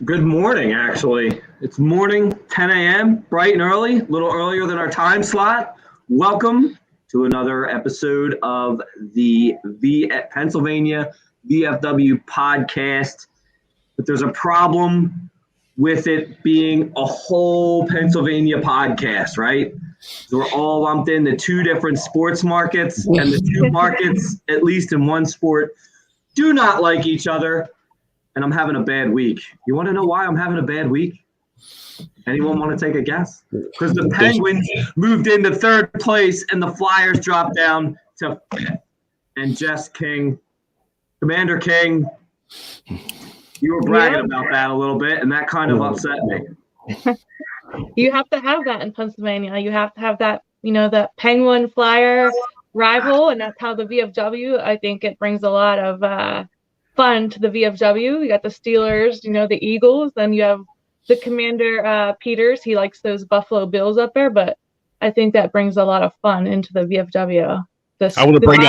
Good morning, actually. It's morning, 10 a.m., bright and early, a little earlier than our time slot. Welcome to another episode of the Pennsylvania VFW podcast. But there's a problem with it being a whole Pennsylvania podcast, right? So we're all lumped into two different sports markets, and the two markets, at least in one sport, do not like each other. And I'm having a bad week. You want to know why I'm having a bad week? Anyone want to take a guess? Because the Penguins moved into third place and the Flyers dropped down to fifth. And Jess King, Commander King, you were bragging about that a little bit, and that kind of upset me. You have to have that in Pennsylvania. You have to have that, that Penguin Flyer rival, and that's how the VFW, I think it brings a lot of fun to the VFW. You got the Steelers, the Eagles, then you have the Commander Peters. He likes those Buffalo Bills up there, but I think that brings a lot of fun into the VFW. I want to bring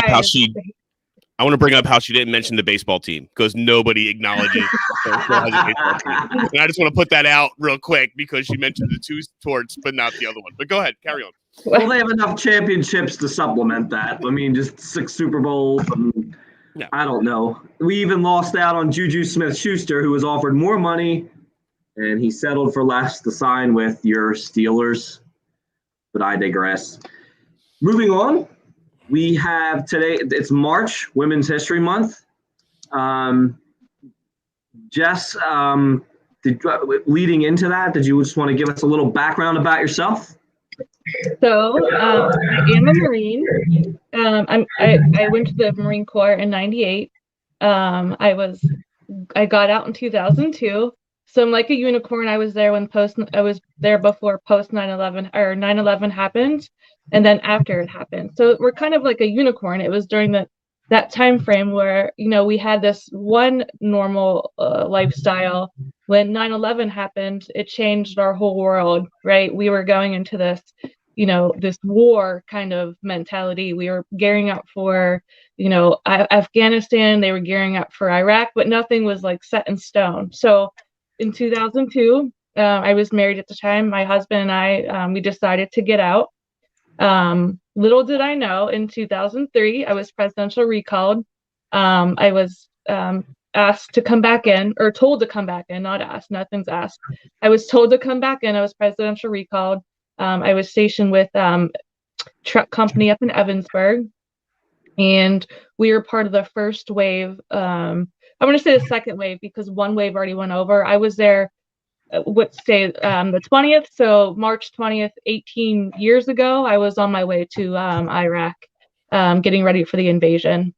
up how she didn't mention the baseball team because nobody acknowledges has a baseball team. And I just want to put that out real quick because she mentioned the two sports, but not the other one. But go ahead, carry on. Well, they have enough championships to supplement that. I mean, just 6 Super Bowls. And yeah. I don't know. We even lost out on Juju Smith-Schuster, who was offered more money, and he settled for less to sign with your Steelers. But I digress. Moving on, we have today, it's March, Women's History Month. Jess, leading into that, did you just want to give us a little background about yourself? So I am a Marine. I went to the Marine Corps in '98. I got out in 2002. So I'm like a unicorn. I was there before post 9/11 or 9/11 happened, and then after it happened. So we're kind of like a unicorn. It was during that time frame where we had this one normal lifestyle. When 9/11 happened, it changed our whole world, right? We were going into this this war kind of mentality. We were gearing up for Afghanistan. They were gearing up for Iraq, but nothing was like set in stone. So in 2002, I was married at the time. My husband and I, we decided to get out. Little did I know, in 2003, I was presidential recalled. I was asked to come back in, or told to come back in, not asked. Nothing's asked. I was told to come back in. I was presidential recalled. I was stationed with truck company up in Evansburg, and we were part of the first wave. I'm going to say the second wave because one wave already went over. I was there, the 20th, so March 20th, 18 years ago, I was on my way to Iraq, getting ready for the invasion.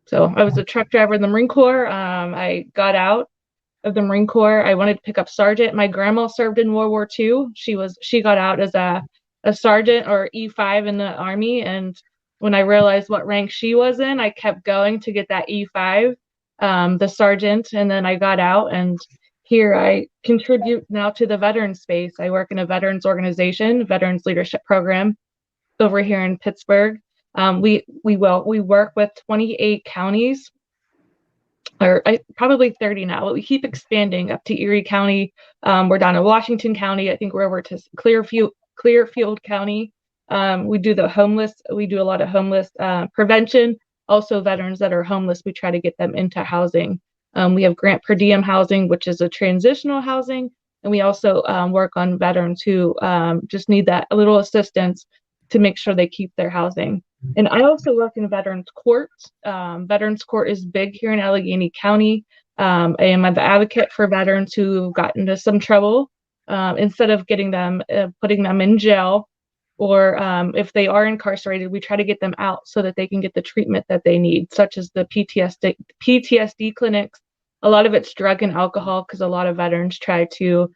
So I was a truck driver in the Marine Corps. I got out of the Marine Corps. I wanted to pick up sergeant. My grandma served in World War II. She got out as a sergeant or E5 in the Army, and when I realized what rank she was in, I kept going to get that E5, the sergeant, and then I got out, and here I contribute now to the veterans space. I work in a veterans organization, veterans leadership program over here in Pittsburgh. We work with 28 counties, or probably 30 now, but we keep expanding up to Erie County. We're down in Washington County. I think we're over to Clearfield County. We do a lot of homeless prevention. Also, veterans that are homeless, we try to get them into housing. We have grant per diem housing, which is a transitional housing. And we also work on veterans who just need that a little assistance to make sure they keep their housing. And I also work in veterans court. Veterans court is big here in Allegheny County. I am the advocate for veterans who got into some trouble. Instead of putting them in jail, or if they are incarcerated, we try to get them out so that they can get the treatment that they need, such as the PTSD clinics. A lot of it's drug and alcohol, because a lot of veterans try to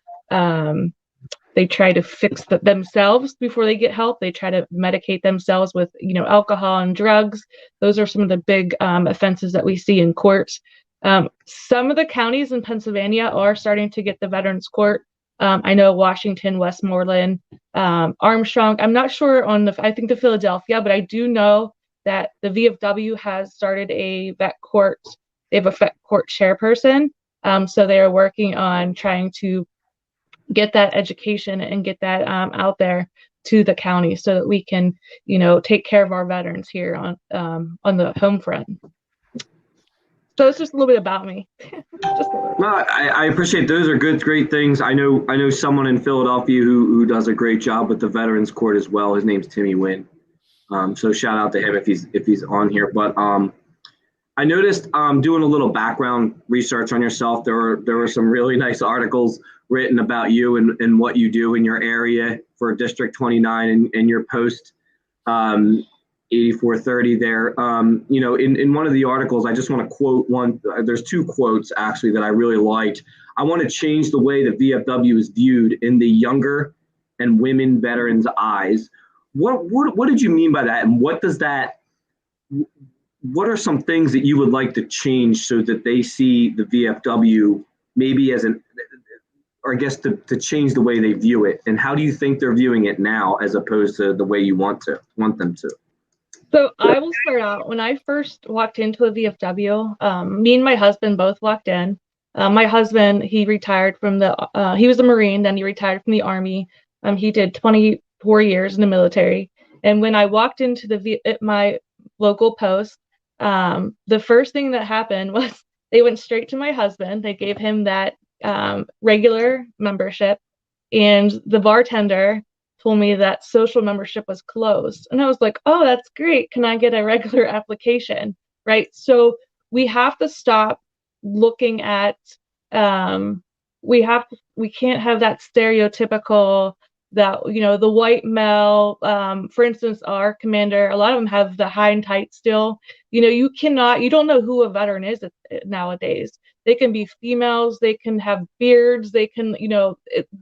fix themselves before they get help. They try to medicate themselves with alcohol and drugs. Those are some of the big offenses that we see in courts. Some of the counties in Pennsylvania are starting to get the veterans court. I know Washington, Westmoreland, Armstrong. I'm not sure on I think the Philadelphia, but I do know that the VFW has started a vet court. They have a vet court chairperson. So they are working on trying to get that education and get that out there to the county so that we can, take care of our veterans here on the home front. So it's just a little bit about me. Well, I appreciate those are great things. I know someone in Philadelphia who does a great job with the Veterans Court as well. His name's Timmy Wynn. So shout out to him if he's on here. But I noticed doing a little background research on yourself. There were some really nice articles written about you and what you do in your area for District 29 and your post 8430 there. In one of the articles, I just want to quote one. There's two quotes actually that I really liked. I want to change the way the VFW is viewed in the younger and women veterans' eyes. What did you mean by that, and what are some things that you would like to change so that they see the VFW maybe as to change the way they view it, and how do you think they're viewing it now as opposed to the way you want them to? So I will start out. When I first walked into a VFW, me and my husband both walked in. My husband, he retired from he was a Marine, then he retired from the Army. He did 24 years in the military. And when I walked into my local post, the first thing that happened was they went straight to my husband. They gave him that regular membership, and the bartender told me that social membership was closed. And I was like, oh, that's great. Can I get a regular application? Right. So we have to stop looking at, we can't have that stereotypical that, the white male, for instance, our commander, a lot of them have the high and tight still. You don't know who a veteran is nowadays. They can be females, they can have beards, they can,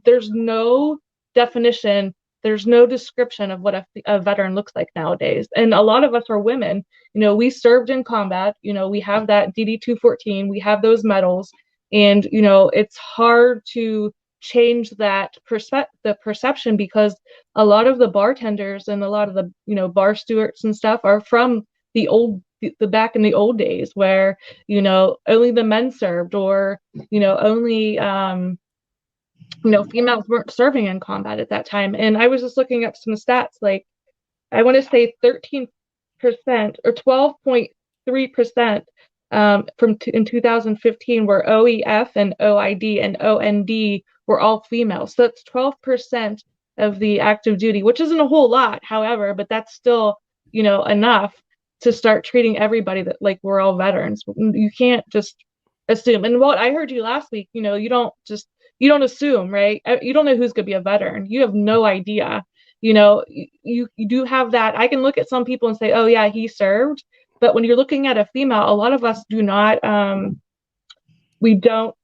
there's no definition. There's no description of what a veteran looks like nowadays. And a lot of us are women. We served in combat. We have that DD-214. We have those medals. And, it's hard to change that the perception, because a lot of the bartenders and a lot of the, bar stewards and stuff are from the back in the old days where, only the men served, or, only, females weren't serving in combat at that time. And I was just looking up some stats, like I want to say 13% or 12.3% in 2015 were OEF and OID and OND were all females. So that's 12% of the active duty, which isn't a whole lot, however, but that's still, enough to start treating everybody that like we're all veterans. You can't just assume. And Walt, I heard you last week, you don't assume, right? You don't know who's going to be a veteran. You have no idea. You do have that. I can look at some people and say, oh yeah, he served. But when you're looking at a female, a lot of us do not, we don't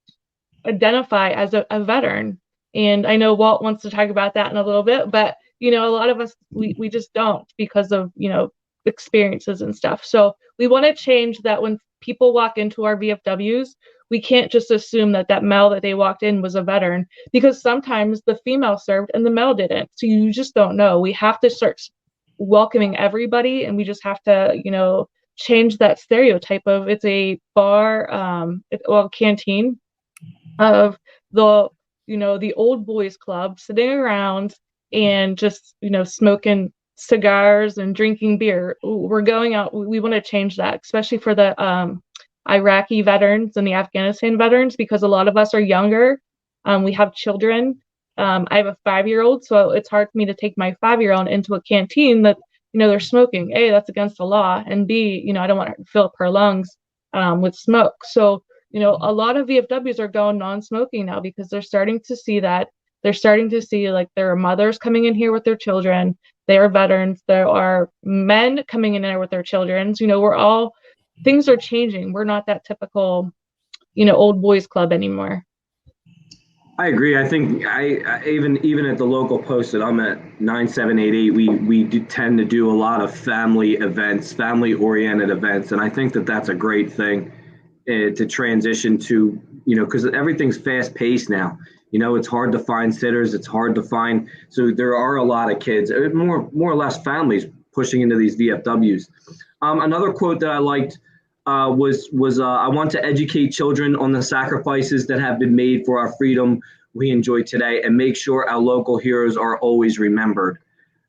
identify as a veteran. And I know Walt wants to talk about that in a little bit, but, a lot of us, we just don't, because of, experiences and stuff. So we want to change that. When people walk into our VFWs, we can't just assume that male that they walked in was a veteran, because sometimes the female served and the male didn't. So you just don't know. We have to start welcoming everybody, and we just have to, change that stereotype of it's a bar, canteen of the, the old boys club sitting around and just, smoking cigars and drinking beer. We're going out. We want to change that, especially for the Iraqi veterans and the Afghanistan veterans, because a lot of us are younger. We have children. I have a 5-year-old, so it's hard for me to take my 5-year-old into a canteen that, they're smoking. A, that's against the law, and B, I don't want to fill up her lungs with smoke. So, a lot of VFWs are going non-smoking now because they're starting to see that. They're starting to see, like, there are mothers coming in here with their children. They are veterans. There are men coming in there with their children. Things are changing. We're not that typical, old boys club anymore. I agree. I think I even at the local post that I'm at, 9788, we do tend to do a lot of family events, family-oriented events, and I think that's a great thing to transition to, because everything's fast-paced now. It's hard to find sitters. It's hard to find. So there are a lot of kids, more or less families, pushing into these VFWs. Another quote that I liked was I want to educate children on the sacrifices that have been made for our freedom we enjoy today, and make sure our local heroes are always remembered.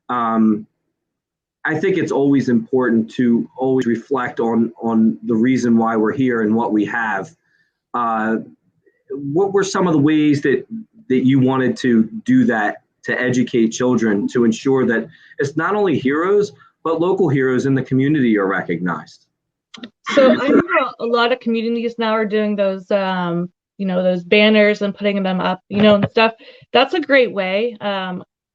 I think it's always important to always reflect on the reason why we're here and what we have. What were some of the ways that you wanted to do that, to educate children, to ensure that it's not only heroes, but local heroes in the community are recognized? So I know a lot of communities now are doing those, those banners and putting them up, and stuff. That's a great way.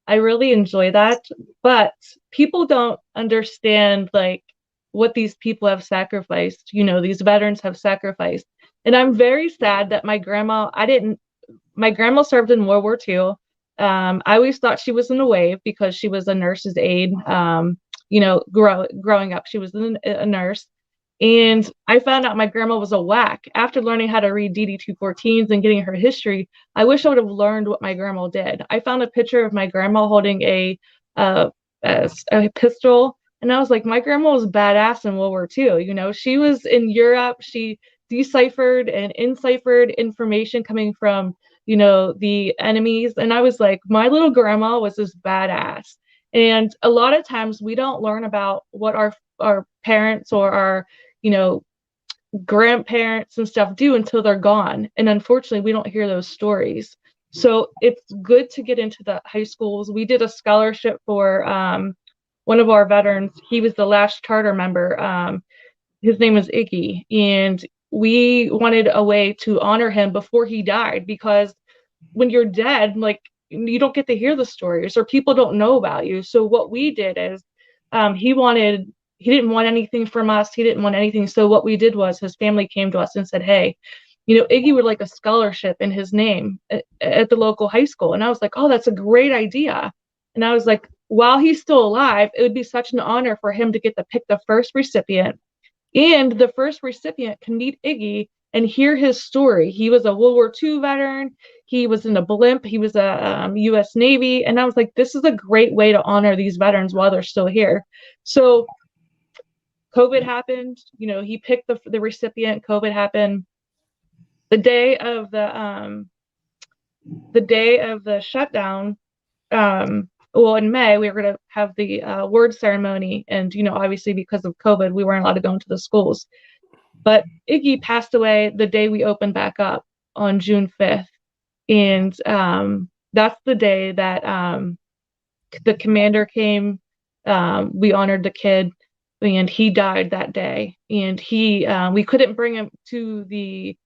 I really enjoy that, but people don't understand like what these people have sacrificed. These veterans have sacrificed, and I'm very sad that my grandma served in World War II. I always thought she was in a wave because she was a nurse's aide. Growing up, she was a nurse. And I found out my grandma was a WAC. After learning how to read DD 214s and getting her history, I wish I would have learned what my grandma did. I found a picture of my grandma holding a pistol, and I was like, my grandma was badass in World War II. She was in Europe. She deciphered and enciphered information coming from, the enemies. And I was like, my little grandma was this badass. And a lot of times we don't learn about what our parents or our grandparents and stuff do until they're gone. And unfortunately, we don't hear those stories. So it's good to get into the high schools. We did a scholarship for one of our veterans. He was the last charter member. His name was Iggy. And we wanted a way to honor him before he died, because when you're dead, like, you don't get to hear the stories, or people don't know about you. So what we did is he didn't want anything from us. He didn't want anything. So what we did was his family came to us and said, hey, Iggy would like a scholarship in his name at the local high school. And I was like, oh, that's a great idea. And I was like, while he's still alive, it would be such an honor for him to get to pick the first recipient. And the first recipient can meet Iggy and hear his story. He was a World War II veteran. He was in a blimp. He was a U.S. Navy. And I was like, this is a great way to honor these veterans while they're still here. So COVID happened, he picked the recipient. COVID happened. The day of the shutdown, in May, we were going to have the word ceremony. And, obviously because of COVID, we weren't allowed to go into the schools. But Iggy passed away the day we opened back up on June 5th. And that's the day that the commander came. We honored the kid. And he died that day. And we couldn't bring him to the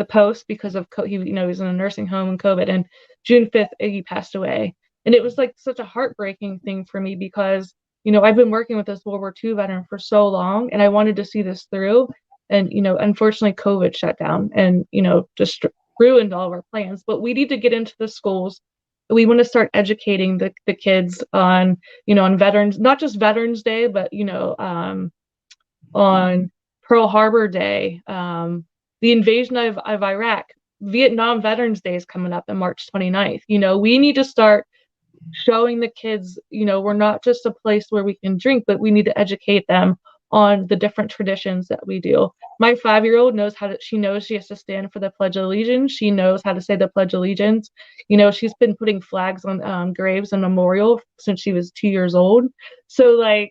post because of he was in a nursing home and COVID. And June 5th, Iggy passed away. And it was like such a heartbreaking thing for me because I've been working with this World War II veteran for so long, and I wanted to see this through. And unfortunately, COVID shut down and just ruined all of our plans. But we need to get into the schools. We want to start educating the kids on, on veterans, not just Veterans Day, but, on Pearl Harbor Day, the invasion of Iraq, Vietnam Veterans Day is coming up on March 29th. We need to start showing the kids, we're not just a place where we can drink, but we need to educate them on the different traditions that we do. My 5-year-old knows she knows she has to stand for the Pledge of Allegiance. She knows how to say the Pledge of Allegiance. She's been putting flags on graves and memorial since she was 2 years old. So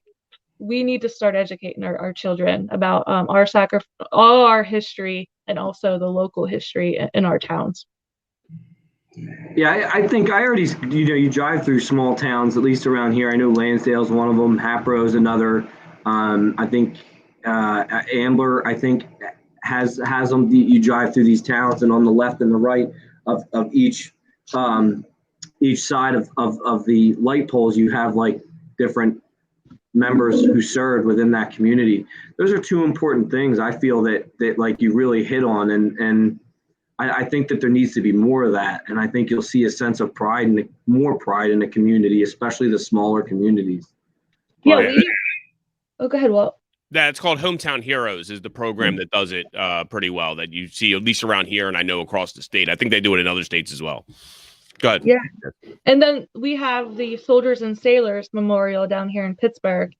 we need to start educating our children about all our history, and also the local history in our towns. Yeah, I think I already, you drive through small towns, at least around here. I know Lansdale's one of them, Hapro's another. I think Ambler, I think, has them. You drive through these towns, and on the left and the right of each side of the light poles, you have different members who served within that community. Those are two important things I feel that you really hit on, and I think that there needs to be more of that, and I think you'll see a sense of pride and more pride in the community, especially the smaller communities. Yeah. Oh, go ahead, Walt. That's called Hometown Heroes is the program that does it pretty well, that you see at least around here, and I know across the state. I think they do it in other states as well. Go ahead. Yeah. And then we have the Soldiers and Sailors Memorial down here in Pittsburgh.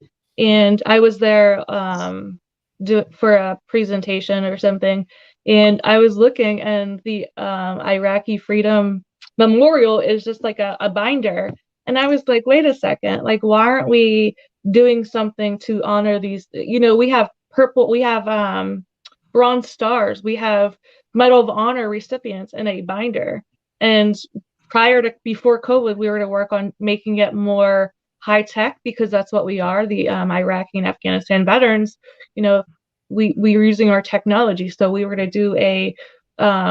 and I was there for a presentation or something, and I was looking, and the Iraqi Freedom Memorial is just like a binder, and I was like, wait a second, like why aren't we doing something to honor these? We have bronze stars, we have Medal of Honor recipients in a binder, and before COVID, we were to work on making it more high tech, because that's what we are, the Iraqi and Afghanistan veterans. We were using our technology, so we were going to do a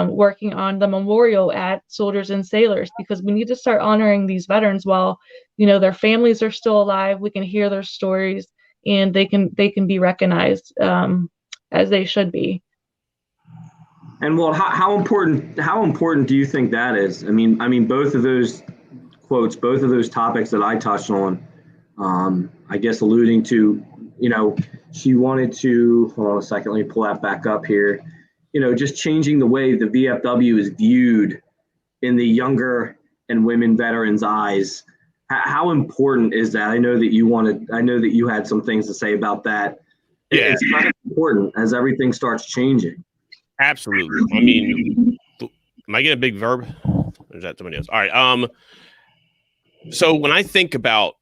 working on the memorial at Soldiers and Sailors, because we need to start honoring these veterans while their families are still alive. We can hear their stories, and they can be recognized as they should be. And Walt, how important do you think that is? I mean, both of those quotes, both of those topics that I touched on, I guess alluding to, she wanted to, hold on a second, let me pull that back up here, just changing the way the VFW is viewed in the younger and women veterans' eyes. How important is that? I know that you had some things to say about that. Yeah. It's kind of important as everything starts changing. Absolutely. I mean, am I getting a big verb? Or is that somebody else? All right. So when I think about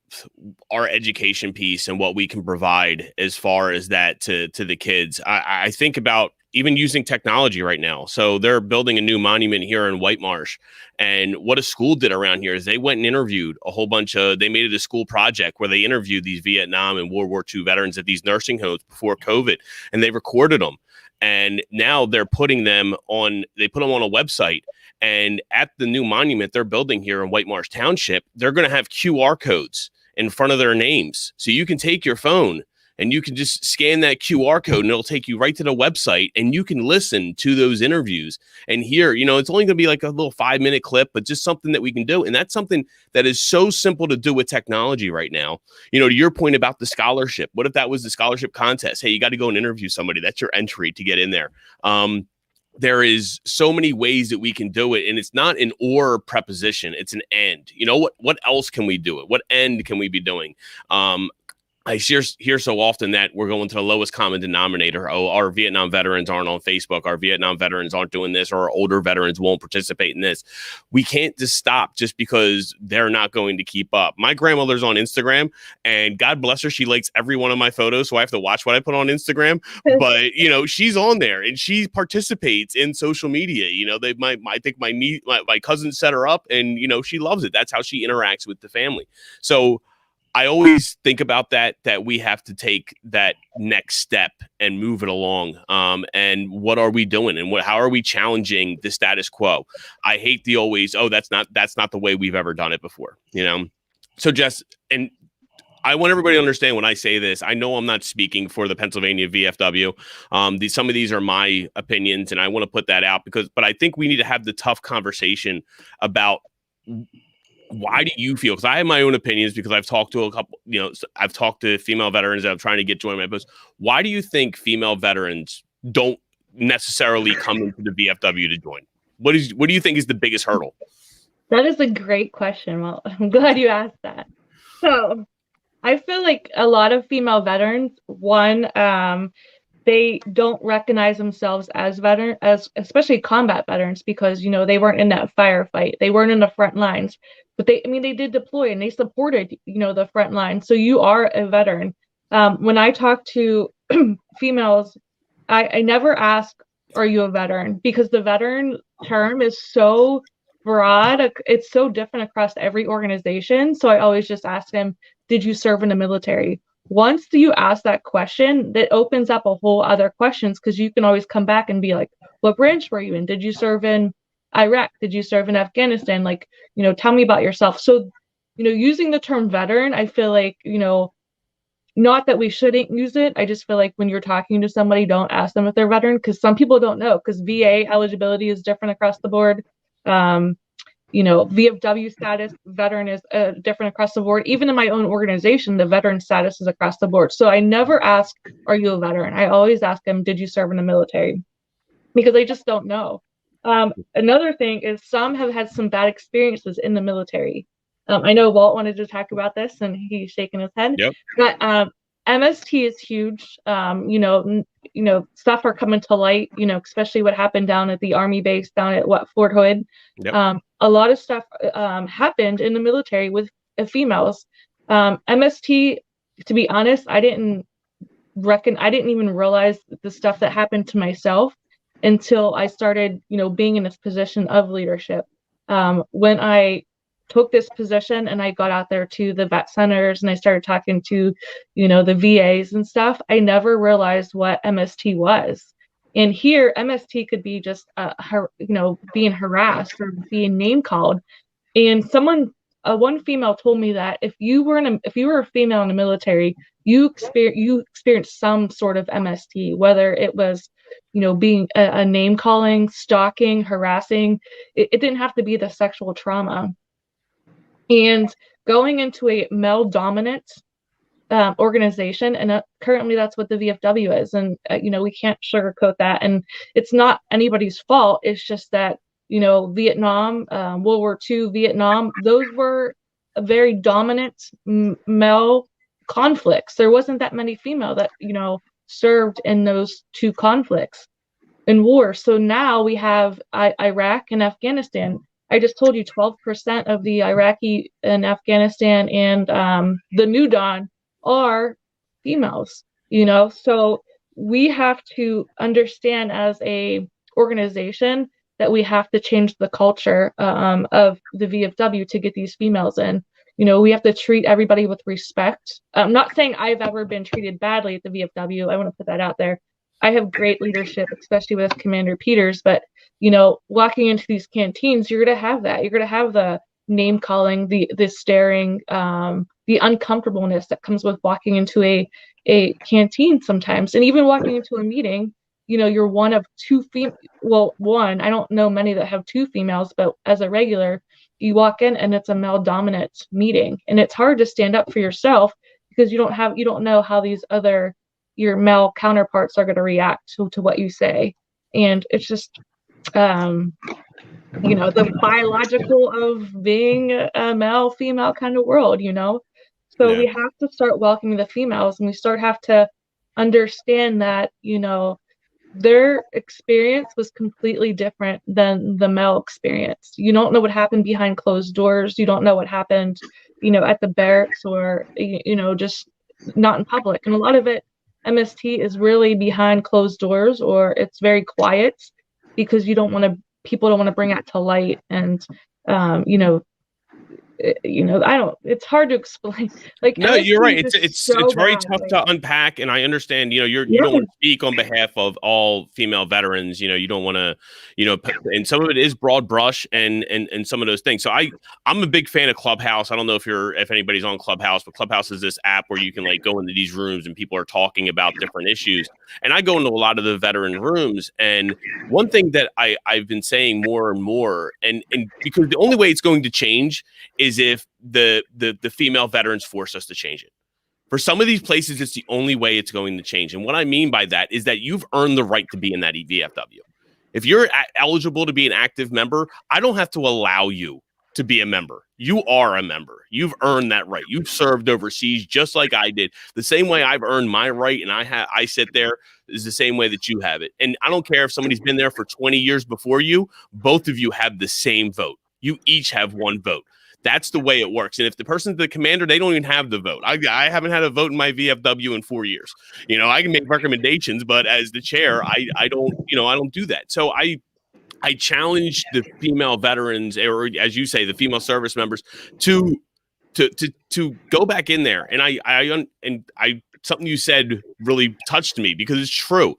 our education piece and what we can provide as far as that to the kids, I think about even using technology right now. So they're building a new monument here in White Marsh. And what a school did around here is they went and interviewed they made it a school project where they interviewed these Vietnam and World War II veterans at these nursing homes before COVID, and they recorded them. And now they're putting them on a website. And at the new monument they're building here in White Marsh Township, they're going to have QR codes in front of their names. So you can take your phone and you can just scan that QR code, and it'll take you right to the website, and you can listen to those interviews and hear, it's only going to be like a little 5-minute clip, but just something that we can do. And that's something that is so simple to do with technology right now. To your point about the scholarship, what if that was the scholarship contest? Hey, you got to go and interview somebody. That's your entry to get in there. There is so many ways that we can do it, and it's not an or preposition, it's an and. What else can we do it? What end can we be doing? I hear so often that we're going to the lowest common denominator. Oh, our Vietnam veterans aren't on Facebook. Our Vietnam veterans aren't doing this, or our older veterans won't participate in this. We can't just stop just because they're not going to keep up. My grandmother's on Instagram, and God bless her, she likes every one of my photos, so I have to watch what I put on Instagram. But she's on there and she participates in social media. I think my cousin set her up, and she loves it. That's how she interacts with the family. So I always think about that we have to take that next step and move it along. And what are we doing, and how are we challenging the status quo? I hate the always, that's not the way we've ever done it before, So Jess, and I want everybody to understand when I say this, I know I'm not speaking for the Pennsylvania VFW. Some of these are my opinions, and I want to put that out but I think we need to have the tough conversation about why do you feel? Because I have my own opinions, because I've talked to a couple, I've talked to female veterans that I'm trying to get join my post. Why do you think female veterans don't necessarily come into the VFW to join? What do you think is the biggest hurdle? That is a great question. Well, I'm glad you asked that. So I feel like a lot of female veterans, they don't recognize themselves as especially combat veterans, because they weren't in that firefight, they weren't in the front lines, but they did deploy, and they supported the front line. So you are a veteran. When I talk to females, I never ask, are you a veteran? Because the veteran term is so broad, it's so different across every organization. So I always just ask them, did you serve in the military? Once you ask that question, that opens up a whole other questions, because you can always come back and be like, what branch were you in? Did you serve in Iraq? Did you serve in Afghanistan? Tell me about yourself. So, using the term veteran, I feel like, not that we shouldn't use it. I just feel like when you're talking to somebody, don't ask them if they're veteran, because some people don't know, because VA eligibility is different across the board. VFW status, veteran is different across the board. Even in my own organization, the veteran status is across the board. So I never ask, are you a veteran? I always ask them, did you serve in the military? Because they just don't know. Another thing is, some have had some bad experiences in the military. I know Walt wanted to talk about this, and he's shaking his head. Yep. But MST is huge. Stuff are coming to light, especially what happened down at the Army base down at Fort Hood. Yep. A lot of stuff happened in the military with females. MST, to be honest, I didn't even realize the stuff that happened to myself until I started, being in this position of leadership. When I took this position and I got out there to the vet centers and I started talking to, the VAs and stuff, I never realized what MST was. And here, MST could be just, being harassed or being name called. And one female told me that if you were a female in the military, you experienced some sort of MST, whether it was, being a name calling, stalking, harassing. It didn't have to be the sexual trauma. And going into a male dominant organization, and currently that's what the VFW is, and we can't sugarcoat that, and it's not anybody's fault. It's just that Vietnam, World War II, Vietnam, those were a very dominant male conflicts. There wasn't that many female that served in those two conflicts in war. So now we have Iraq and Afghanistan. I just told you 12% of the Iraqi and Afghanistan and the New Dawn are females, so we have to understand as a organization that we have to change the culture of the VFW to get these females in. We have to treat everybody with respect. I'm not saying I've ever been treated badly at the VFW. I want to put that out there. I have great leadership, especially with Commander Peters, but walking into these canteens, you're going to have that. You're going to have the name calling, the staring, the uncomfortableness that comes with walking into a canteen sometimes. And even walking into a meeting, you're one of two one, I don't know many that have two females, but as a regular, you walk in and it's a male dominant meeting. And it's hard to stand up for yourself because you don't know how your male counterparts are going to react to what you say. And it's just, the biological of being a male female kind of world, so we have to start welcoming the females, and we have to understand that their experience was completely different than the male experience. You don't know what happened behind closed doors. You don't know what happened at the barracks or just not in public. And a lot of it, MST, is really behind closed doors, or it's very quiet because people don't want to bring it to light. And it's hard to explain. No, you're right. It's very tough to unpack, and I understand. You don't want to speak on behalf of all female veterans. You don't want to, and some of it is broad brush and some of those things. So I'm a big fan of Clubhouse. I don't know if anybody's on Clubhouse, but Clubhouse is this app where you can go into these rooms and people are talking about different issues. And I go into a lot of the veteran rooms, and one thing that I've been saying more and more, and because the only way it's going to change is if the female veterans force us to change it. For some of these places, it's the only way it's going to change. And what I mean by that is that you've earned the right to be in that VFW. If you're eligible to be an active member, I don't have to allow you to be a member. You are a member. You've earned that right. You've served overseas just like I did. The same way I've earned my right and I sit there is the same way that you have it. And I don't care if somebody's been there for 20 years before you, both of you have the same vote. You each have one vote. That's the way it works. And if the person's the commander, they don't even have the vote. I haven't had a vote in my VFW in 4 years. I can make recommendations, but as the chair, I don't do that. So I challenge the female veterans, or as you say, the female service members, to go back in there. And something you said really touched me because it's true.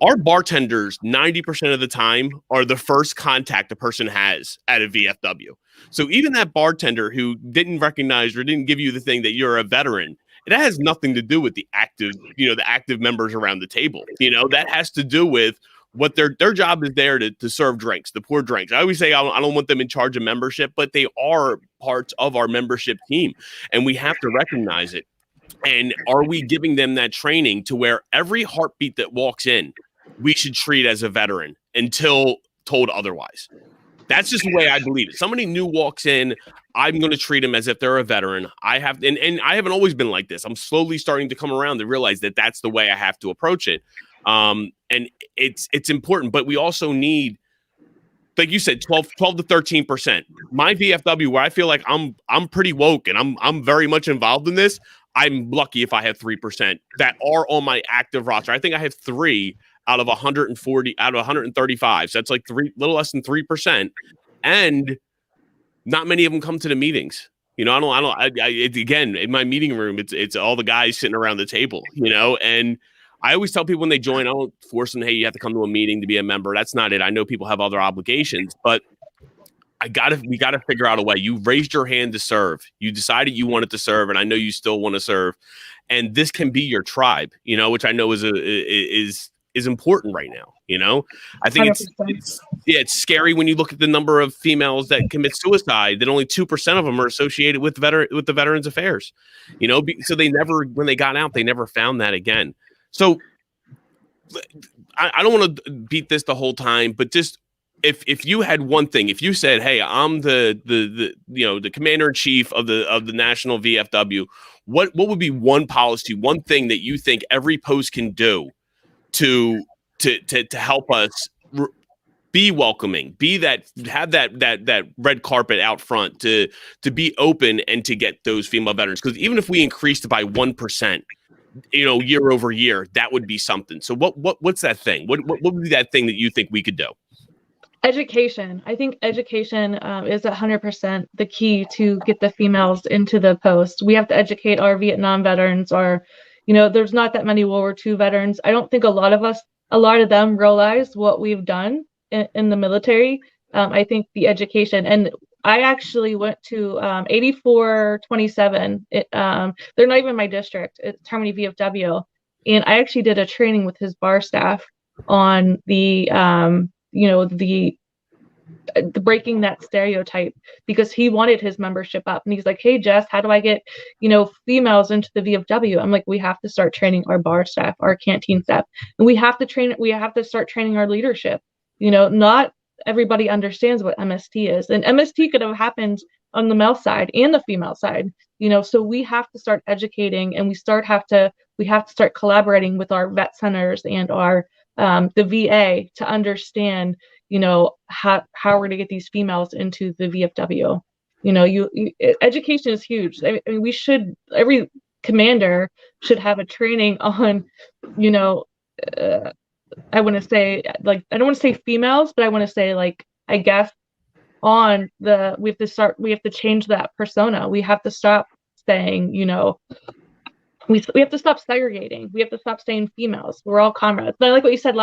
Our bartenders, 90% of the time, are the first contact a person has at a VFW. So even that bartender who didn't recognize or didn't give you the thing that you're a veteran, it has nothing to do with the active members around the table. That has to do with what their job is there to serve drinks, the pour drinks. I always say I don't want them in charge of membership, but they are parts of our membership team, and we have to recognize it. And are we giving them that training to where every heartbeat that walks in, we should treat as a veteran until told otherwise? That's just the way I believe it. Somebody new walks in, I'm going to treat them as if they're a veteran. I have, and I haven't always been like this. I'm slowly starting to come around to realize that that's the way I have to approach it. And it's important, but we also need, like you said, 12 to 13%. My VFW, where I feel like I'm pretty woke and I'm very much involved in this. I'm lucky if I have 3% that are on my active roster. I think I have 3 out of 140 out of 135. So that's like little less than 3%. And not many of them come to the meetings. You know, again, in my meeting room, it's all the guys sitting around the table, you know, and I always tell people when they join, I don't force them, hey, you have to come to a meeting to be a member. That's not it. I know people have other obligations, but we got to figure out a way. You raised your hand to serve. You decided you wanted to serve, and I know you still want to serve. And this can be your tribe, you know, which I know is important right now. You know, I think it's scary when you look at the number of females that commit suicide, that only 2% of them are associated with the Veterans Affairs, you know, so when they got out, they never found that again. So I don't want to beat this the whole time, but just if you had one thing, if you said, hey, I'm the commander in chief of the national VFW, what would be one policy, one thing that you think every post can do to help us be welcoming, have that red carpet out front, to be open and to get those female veterans? Because even if we increased it by 1%, you know, year over year, that would be something. So what's that thing? What would be that thing that you think we could do? Education. I think education is 100% the key to get the females into the post. We have to educate our Vietnam veterans, or, you know, there's not that many World War II veterans. I don't think a lot of them realize what we've done in the military. I think the education, and I actually went to 8427. They're not even my district. It's Harmony VFW. And I actually did a training with his bar staff on the breaking that stereotype, because he wanted his membership up, and he's like, hey Jess, how do I get, you know, females into the VFW? I'm like, we have to start training our bar staff, our canteen staff, and we have to start training our leadership. You know, not everybody understands what MST is, and MST could have happened on the male side and the female side, you know, so we have to start educating, and we have to start collaborating with our vet centers and our the VA to understand, you know, how we're going to get these females into the VFW. You know, education is huge. I mean, every commander should have a training on, you know, I want to say, like, I don't want to say females, but I want to say, like, I guess we have to change that persona. We have to stop saying, you know, we have to stop segregating. We have to stop saying females. We're all comrades. But I like what you said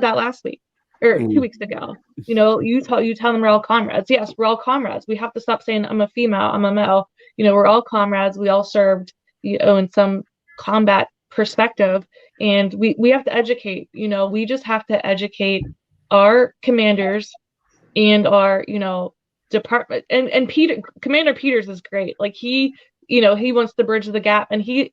that last week or 2 weeks ago. You know, you tell them we're all comrades. Yes, we're all comrades. We have to stop saying I'm a female, I'm a male. You know, we're all comrades. We all served, you know, in some combat perspective, and we have to educate. You know, we just have to educate our commanders and our, you know, department. And Commander Peters is great. Like, he wants to bridge the gap, and he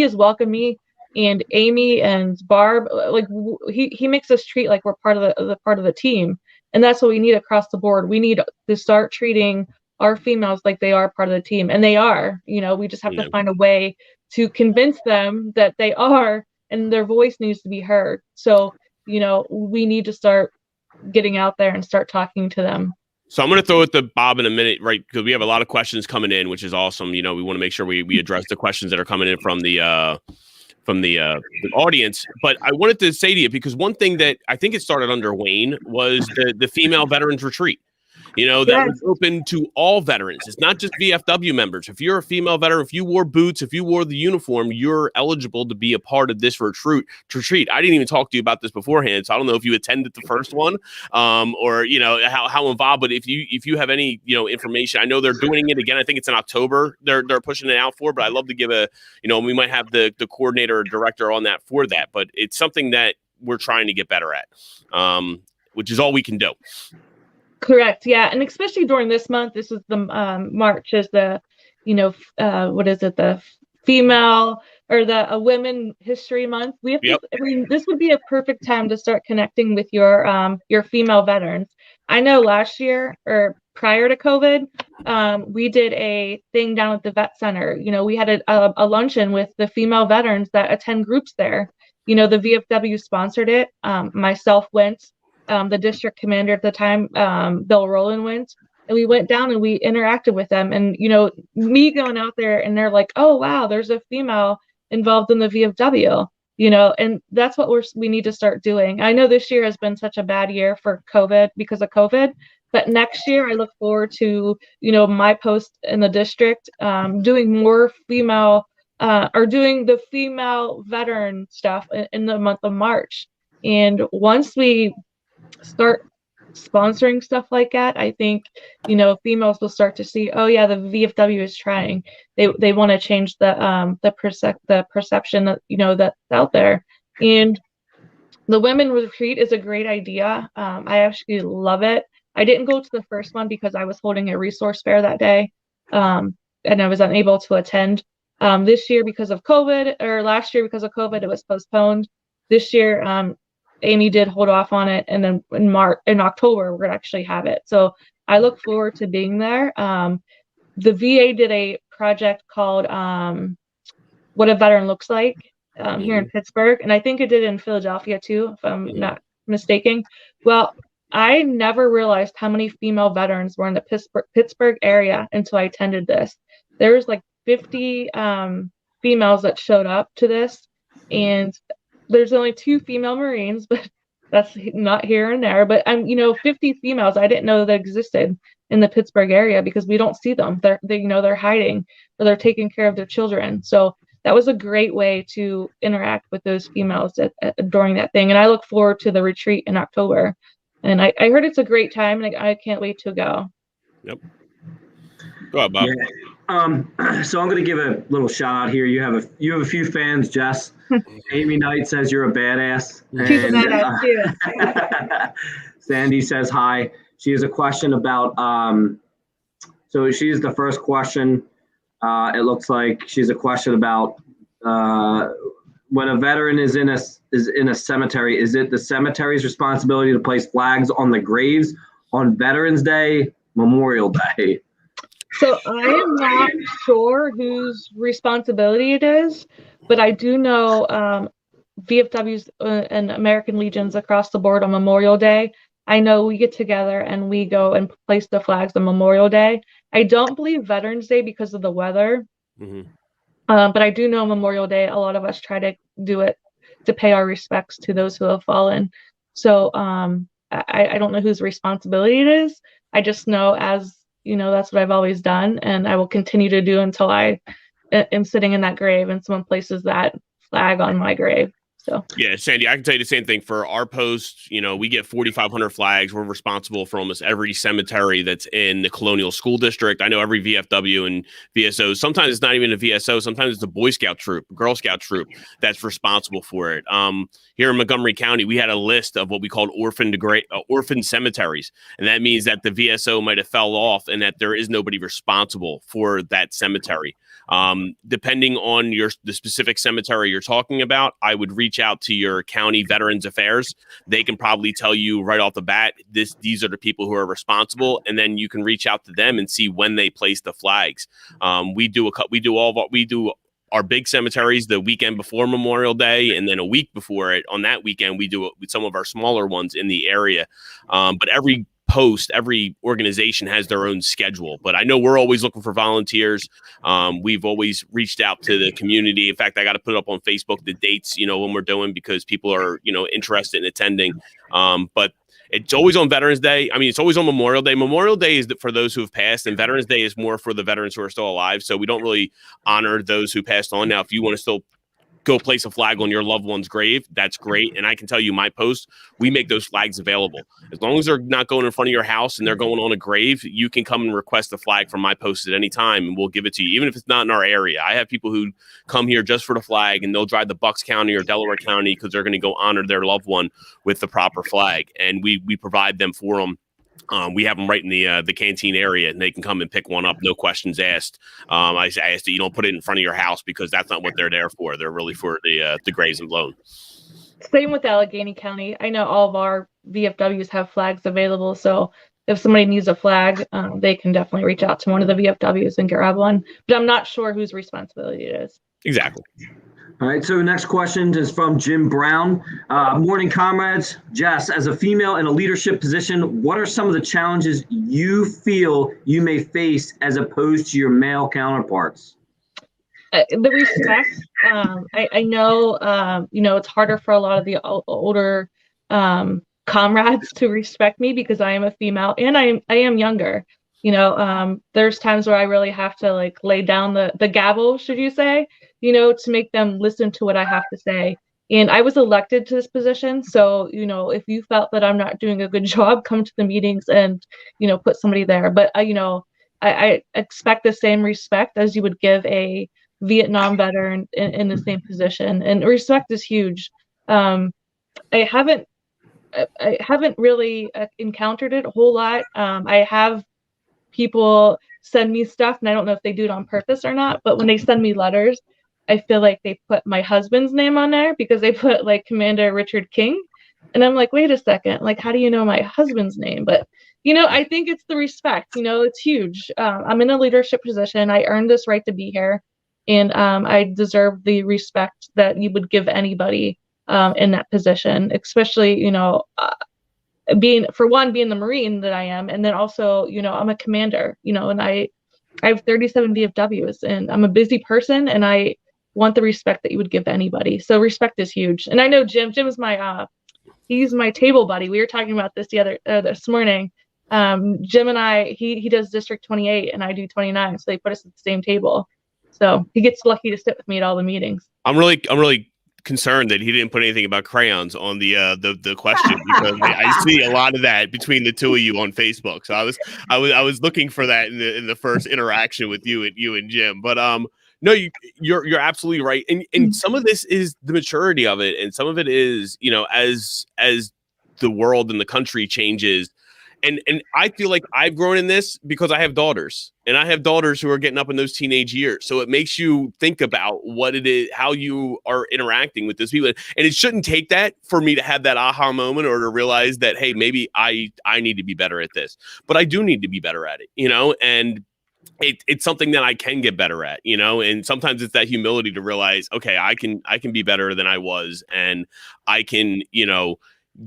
has welcomed me and Amy and Barb. Like, he makes us treat like we're part of the team, and that's what we need across the board. We need to start treating our females like they are part of the team, and they are. You know, we just have to find a way to convince them that they are, and their voice needs to be heard. So, you know, we need to start getting out there and start talking to them. So I'm going to throw it to Bob in a minute, right? Because we have a lot of questions coming in, which is awesome. You know, we want to make sure we address the questions that are coming in from the audience. But I wanted to say to you, because one thing that I think it started under Wayne was the female veterans retreat. You know, that was open to all veterans. It's not just VFW members. If you're a female veteran, if you wore boots, if you wore the uniform, you're eligible to be a part of this retreat. I didn't even talk to you about this beforehand, so I don't know if you attended the first one, or, you know, how involved. But if you have any, you know, information, I know they're doing it again. I think it's in October. They're pushing it out for. But I'd love to give we might have the coordinator or director on that for that. But it's something that we're trying to get better at, which is all we can do. Correct. Yeah. And especially during this month, this is the March is the, you know, what is it? The female or the Women History Month. We have Yep. to, I mean, this would be a perfect time to start connecting with your female veterans. I know last year or prior to COVID, we did a thing down at the vet center. You know, we had a luncheon with the female veterans that attend groups there. You know, the VFW sponsored it. Myself went. The district commander at the time, Bill Rowland, went. And we went down and we interacted with them. And, you know, me going out there and they're like, oh, wow, there's a female involved in the VFW, you know, and that's what we need to start doing. I know this year has been such a bad year for COVID because of COVID, but next year I look forward to, you know, my post in the district doing more female or doing the female veteran stuff in the month of March. And once we start sponsoring stuff like that, I think, you know, females will start to see, oh yeah, the VFW is trying. They want to change the perception that, you know, that's out there. And the women retreat is a great idea. I actually love it. I didn't go to the first one because I was holding a resource fair that day, and I was unable to attend. This year because of COVID, or last year because of COVID, it was postponed. This year, Amy did hold off on it, and then in October we're gonna actually have it. So I look forward to being there. The VA did a project called "What a Veteran Looks Like" here in Pittsburgh, and I think it did in Philadelphia too, if I'm not mistaken. Well, I never realized how many female veterans were in the Pittsburgh area until I attended this. There was like 50 females that showed up to this, and there's only 2 female Marines, but that's not here and there. But you know, 50 females, I didn't know that existed in the Pittsburgh area because we don't see them. They're hiding or they're taking care of their children. So that was a great way to interact with those females during that thing. And I look forward to the retreat in October. And I heard it's a great time, and I can't wait to go. Yep. Go ahead, Bob. Yeah. So I'm going to give a little shout out here. You have a few fans, Jess. Amy Knight says you're a badass. She's a badass too. Sandy says hi. She has a question about. So she's the first question. It looks like she's a question about when a veteran is in a cemetery. Is it the cemetery's responsibility to place flags on the graves on Veterans Day, Memorial Day? So I am not sure whose responsibility it is, but I do know VFWs and American Legions across the board on Memorial Day. I know we get together and we go and place the flags on Memorial Day. I don't believe Veterans Day because of the weather, but I do know Memorial Day, a lot of us try to do it to pay our respects to those who have fallen. So I don't know whose responsibility it is. I just know, as you know, that's what I've always done, and I will continue to do until I am sitting in that grave and someone places that flag on my grave. So yeah, Sandy, I can tell you the same thing for our post. You know, we get 4,500 flags. We're responsible for almost every cemetery that's in the Colonial School District. I know every VFW and VSO. Sometimes it's not even a VSO. Sometimes it's a Boy Scout troop, Girl Scout troop that's responsible for it. Here in Montgomery County, we had a list of what we called orphan cemeteries, and that means that the VSO might have fell off and that there is nobody responsible for that cemetery. Depending on the specific cemetery you're talking about, I would reach out to your county Veterans Affairs. They can probably tell you right off the bat, these are the people who are responsible, and then you can reach out to them and see when they place the flags. We do our big cemeteries the weekend before Memorial Day, and then a week before it. On that weekend, we do it with some of our smaller ones in the area. But every organization has their own schedule, but I know we're always looking for volunteers. We've always reached out to the community. In fact, I got to put up on Facebook the dates, you know, when we're doing, because people are, you know, interested in attending. But it's always on Veterans Day. I mean, it's always on Memorial Day. Memorial Day is for those who have passed, and Veterans Day is more for the veterans who are still alive. So we don't really honor those who passed on. Now, if you want to still go place a flag on your loved one's grave, that's great. And I can tell you, my post, we make those flags available. As long as they're not going in front of your house and they're going on a grave, you can come and request a flag from my post at any time, and we'll give it to you, even if it's not in our area. I have people who come here just for the flag, and they'll drive to Bucks County or Delaware County because they're going to go honor their loved one with the proper flag, and we provide them for them. We have them right in the canteen area, and they can come and pick one up, no questions asked. I asked that you don't put it in front of your house because that's not what they're there for. They're really for the graves and blown. Same with Allegheny County. I know all of our VFWs have flags available, so if somebody needs a flag, they can definitely reach out to one of the VFWs and grab one. But I'm not sure whose responsibility it is. Exactly. All right, so next question is from Jim Brown. Morning, comrades. Jess, as a female in a leadership position, what are some of the challenges you feel you may face as opposed to your male counterparts? The respect. I know, it's harder for a lot of the older comrades to respect me because I am a female and I am younger. There's times where I really have to like lay down the gavel, should you say, to make them listen to what I have to say. And I was elected to this position. So, if you felt that I'm not doing a good job, come to the meetings and, put somebody there. But, I expect the same respect as you would give a Vietnam veteran in the same position. And respect is huge. I haven't really encountered it a whole lot. I have people send me stuff, and I don't know if they do it on purpose or not, but when they send me letters, I feel like they put my husband's name on there because they put like Commander Richard King. And I'm like, wait a second, like, how do you know my husband's name? But, I think it's the respect, it's huge. I'm in a leadership position. I earned this right to be here. And I deserve the respect that you would give anybody in that position, especially, being the Marine that I am. And then also, I'm a commander, and I have 37 VFWs and I'm a busy person and I want the respect that you would give anybody. So respect is huge. And I know Jim is my, he's my table buddy. We were talking about this this morning. Jim and I, he does District 28 and I do 29. So they put us at the same table. So he gets lucky to sit with me at all the meetings. I'm really concerned that he didn't put anything about crayons on the question because I see a lot of that between the two of you on Facebook. So I was looking for that in the first interaction with you and Jim. But no, you're absolutely right. And some of this is the maturity of it, and some of it is, as the world and the country changes. And I feel like I've grown in this because I have daughters, and I have daughters who are getting up in those teenage years. So it makes you think about what it is, how you are interacting with those people. And it shouldn't take that for me to have that aha moment or to realize that, hey, maybe I need to be better at this, but I do need to be better at it, and it's something that I can get better at, and sometimes it's that humility to realize, okay, I can be better than I was, and I can,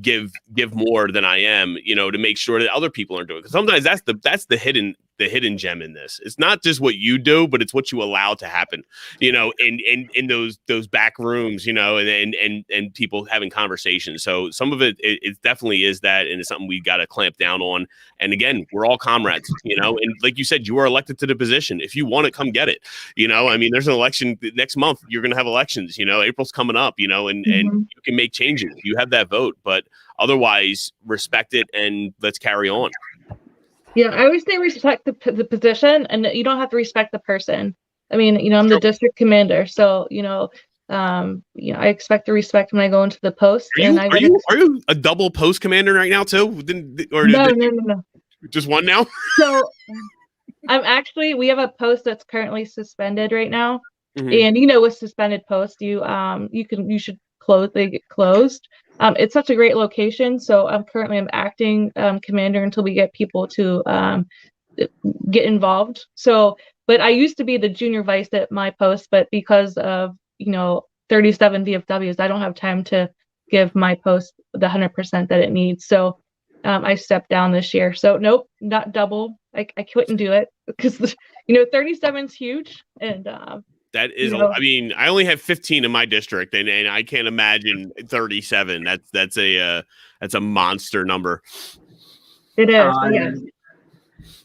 give more than I am, to make sure that other people aren't doing it. Because sometimes that's the hidden gem in this. It's not just what you do, but it's what you allow to happen, in those back rooms, and people having conversations. So some of it definitely is that, and it's something we got to clamp down on. And again, we're all comrades, and like you said, you are elected to the position. If you want it, come get it. There's an election next month. You're going to have elections, April's coming up, and you can make changes. You have that vote, but otherwise respect it and let's carry on. Yeah, I always say respect the position, and you don't have to respect the person. I mean, I'm the district commander, so I expect the respect when I go into the post. Are you a double post commander right now too? No. Just one now? So we have a post that's currently suspended right now, and with suspended posts, you should close. They get closed. It's such a great location. So I'm acting commander until we get people to get involved. So, but I used to be the junior vice at my post, but because of, 37 VFWs, I don't have time to give my post the 100% that it needs. So I stepped down this year. So nope, not double. I couldn't do it because, 37 is huge. And that is, I only have 15 in my district, and I can't imagine 37. That's a monster number. It is. Yes.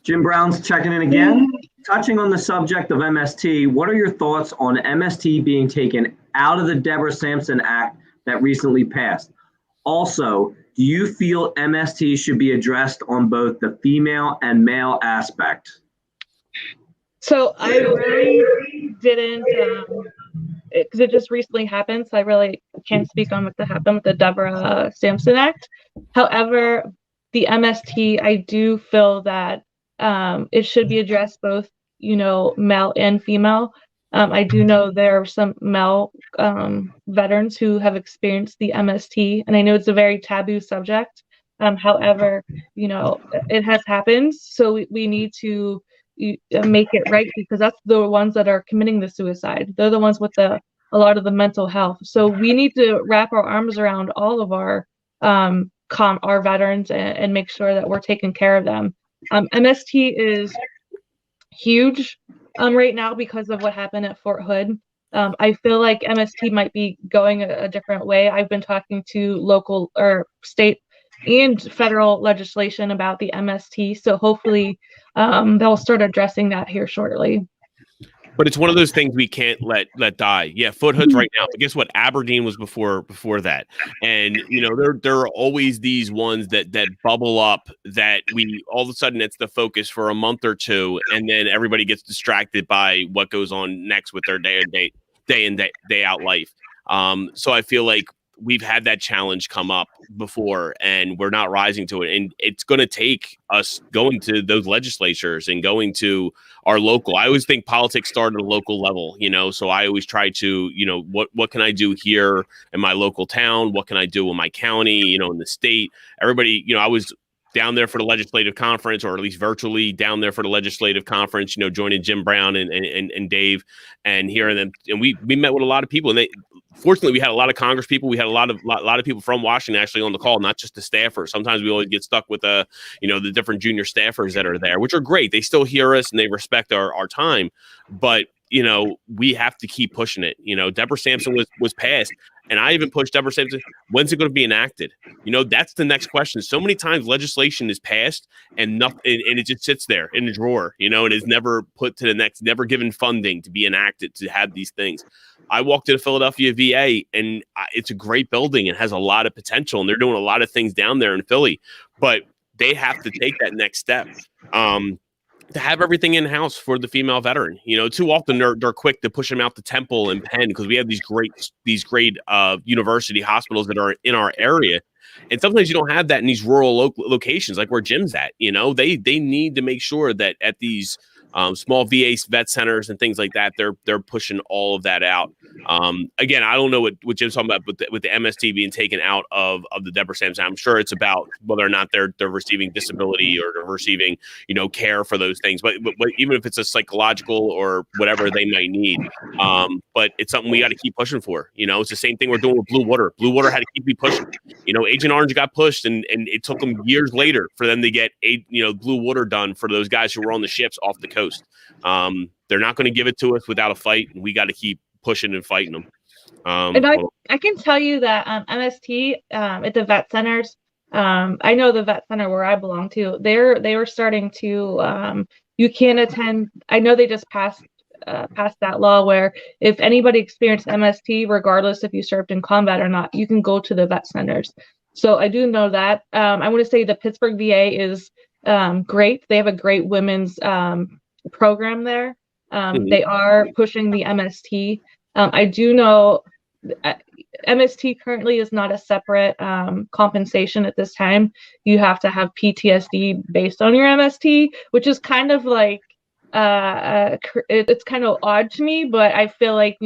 Jim Brown's checking in again. Touching on the subject of MST, what are your thoughts on MST being taken out of the Deborah Sampson Act that recently passed? Also, do you feel MST should be addressed on both the female and male aspect? So I really didn't, because it just recently happened, so I really can't speak on what happened with the Deborah Sampson Act. However, the MST, I do feel that it should be addressed both, male and female. I do know there are some male veterans who have experienced the MST, and I know it's a very taboo subject. However, it has happened, so we need to make it right, because that's the ones that are committing the suicide. They're the ones with a lot of the mental health. So we need to wrap our arms around all of our veterans and make sure that we're taking care of them. MST is huge right now because of what happened at Fort Hood. I feel like MST might be going a different way. I've been talking to local or state and federal legislation about the MST, so hopefully they'll start addressing that here shortly. But it's one of those things we can't let die. Yeah, Fort Hood's right now, but guess what? Aberdeen was before that, and there are always these ones that bubble up that we all of a sudden it's the focus for a month or two, and then everybody gets distracted by what goes on next with their day in day out life. So I feel like we've had that challenge come up before and we're not rising to it. And it's going to take us going to those legislatures and going to our local. I always think politics start at a local level, so I always try to, what can I do here in my local town? What can I do in my county, in the state? Everybody, I was down there for the legislative conference, or at least virtually down there for the legislative conference, joining Jim Brown and Dave and hearing them. And we met with a lot of people, and fortunately we had a lot of Congress people. We had a lot of people from Washington actually on the call, not just the staffers. Sometimes we always get stuck with the different junior staffers that are there, which are great. They still hear us and they respect our time, but we have to keep pushing it. Deborah Sampson was passed. And I even pushed Deborah Sampson, when's it going to be enacted? That's the next question. So many times legislation is passed and nothing, and it just sits there in a drawer, and is never put to the next, never given funding to be enacted to have these things. I walked to the Philadelphia VA, and it's a great building and has a lot of potential, and they're doing a lot of things down there in Philly, but they have to take that next step. To have everything in-house for the female veteran. Too often they're quick to push them out to Temple and Penn because we have these great university hospitals that are in our area. And sometimes you don't have that in these rural locations like where Jim's at. They need to make sure that at these small VA vet centers and things like that, they're pushing all of that out. Again, I don't know what Jim's talking about with the MST being taken out of the Deborah Sampson. I'm sure it's about whether or not they're receiving disability or they're receiving care for those things. But even if it's a psychological or whatever they might need, but it's something we got to keep pushing for. It's the same thing we're doing with Blue Water. Blue Water had to keep me pushing. Agent Orange got pushed, and it took them years later for them to get Blue Water done for those guys who were on the ships off the coast. They're not going to give it to us without a fight, and we got to keep pushing and fighting them. And I can tell you that MST at the vet centers, I know the vet center where I belong to, they were starting to you can't attend. I know they just passed that law where if anybody experienced MST, regardless if you served in combat or not, you can go to the vet centers. So I do know that. I want to say the Pittsburgh VA is great. They have a great women's program there. They are pushing the MST. I do know MST currently is not a separate compensation at this time. You have to have PTSD based on your MST, which is kind of like it's kind of odd to me, but I feel like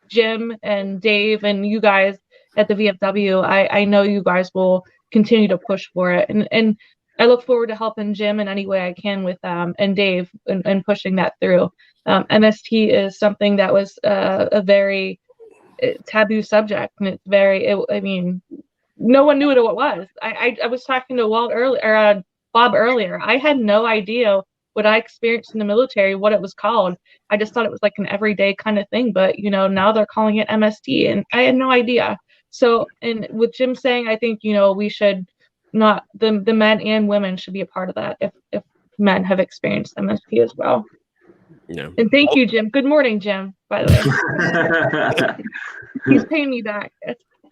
Jim and Dave and you guys at the VFW, I know you guys will continue to push for it, and I look forward to helping Jim in any way I can with and Dave and pushing that through. MST is something that was a very taboo subject, and it's I mean, no one knew what it was. I was talking to Walt earlier, Bob earlier. I had no idea what I experienced in the military, what it was called. I just thought it was like an everyday kind of thing, but now they're calling it MST, and I had no idea. So, and with Jim saying, I think we should not the men and women should be a part of that if men have experienced MST as well. Yeah. And thank you, Jim. Good morning, Jim, by the way. He's paying me back.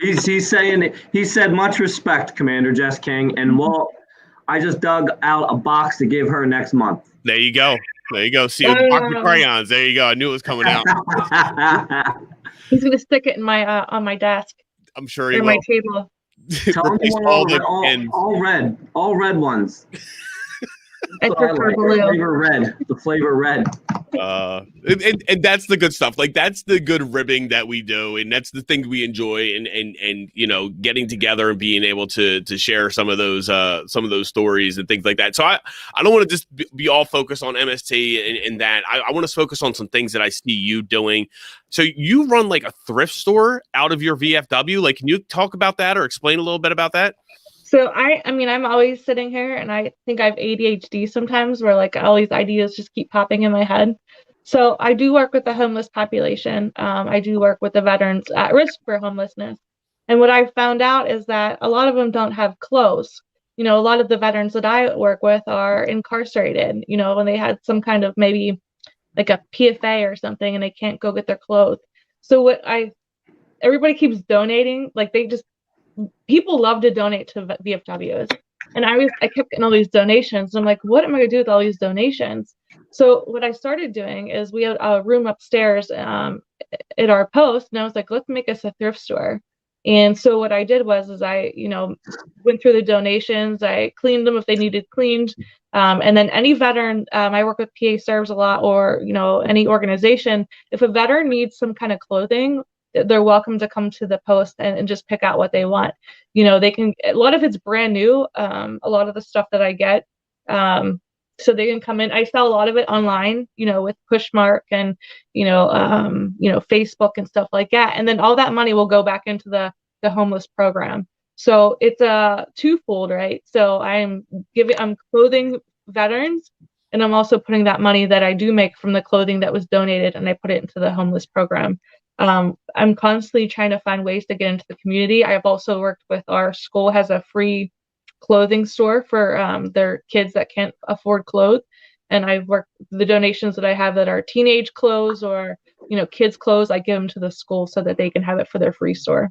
He said much respect, Commander Jess King, and Walt, I just dug out a box to give her next month. There you go. See, a box of crayons. There you go. I knew it was coming out. He's gonna stick it in my on my desk. I'm sure he will. My table. Tell them replace all red ones. I prefer blue. The flavor red. And that's the good stuff. Like, that's the good ribbing that we do, and that's the thing we enjoy, and you know, getting together and being able to share some of those stories and things like that. So I don't want to just be all focused on MST and that. I want to focus on some things that I see you doing. So you run like a thrift store out of your VFW. Like, can you talk about that or explain a little bit about that? So I mean, I'm always sitting here and I think I have ADHD sometimes where like all these ideas just keep popping in my head. So I do work with the homeless population. I do work with the veterans at risk for homelessness. And what I found out is that a lot of them don't have clothes. You know, a lot of the veterans that I work with are incarcerated, you know, when they had some kind of maybe like a PFA or something and they can't go get their clothes. So everybody keeps donating, like people love to donate to VFWs. And I kept getting all these donations. And I'm like, what am I gonna do with all these donations? So what I started doing is we had a room upstairs at our post, and I was like, let's make us a thrift store. And so what I did was I, you know, went through the donations, I cleaned them if they needed cleaned. And then any veteran, I work with PA Serves a lot, or, you know, any organization, if a veteran needs some kind of clothing, they're welcome to come to the post and just pick out what they want. You know, they can, a lot of it's brand new. A lot of the stuff that I get, so they can come in. I sell a lot of it online, you know, with Pushmark and, you know, Facebook and stuff like that. And then all that money will go back into the homeless program. So it's a twofold, right? So I'm clothing veterans, and I'm also putting that money that I do make from the clothing that was donated, and I put it into the homeless program. I'm constantly trying to find ways to get into the community. I've also worked with, our school has a free clothing store for their kids that can't afford clothes. And I've worked the donations that I have that are teenage clothes or, you know, kids clothes, I give them to the school so that they can have it for their free store.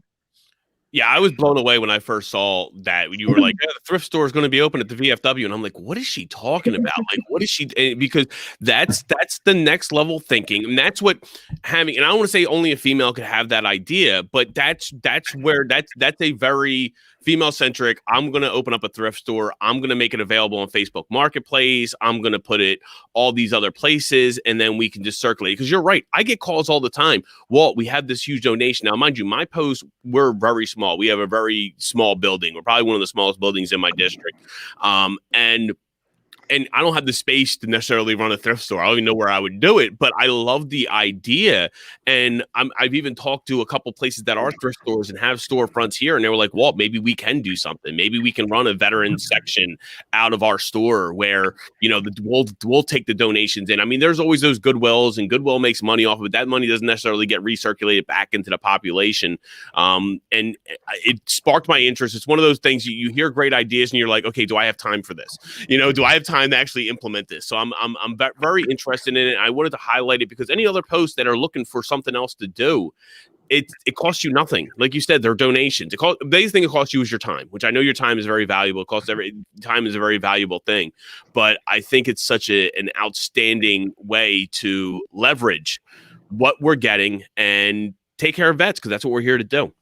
Yeah, I was blown away when I first saw that. You were like, yeah, the thrift store is going to be open at the VFW. And I'm like, what is she talking about? Like, what is she? Because that's the next level thinking. And that's what having, and I don't want to say only a female could have that idea, but that's a very female centric. I'm going to open up a thrift store. I'm going to make it available on Facebook Marketplace. I'm going to put it all these other places, and then we can just circulate. Because you're right. I get calls all the time. Walt, we have this huge donation. Now, mind you, my posts were very small. We have a very small building. We're probably one of the smallest buildings in my district. And I don't have the space to necessarily run a thrift store. I don't even know where I would do it, but I love the idea. And I've even talked to a couple places that are thrift stores and have storefronts here. And they were like, Walt, maybe we can do something. Maybe we can run a veteran section out of our store where, you know, we'll take the donations in. I mean, there's always those Goodwills, and Goodwill makes money off of it. That money doesn't necessarily get recirculated back into the population. And it sparked my interest. It's one of those things you hear great ideas and you're like, okay, do I have time for this? You know, do I have time to actually implement this? So I'm very interested in it. I wanted to highlight it because any other posts that are looking for something else to do, it costs you nothing. Like you said, they're donations. The biggest thing it costs you is your time, which I know your time is very valuable. Time is a very valuable thing, but I think it's such an outstanding way to leverage what we're getting and take care of vets, because that's what we're here to do.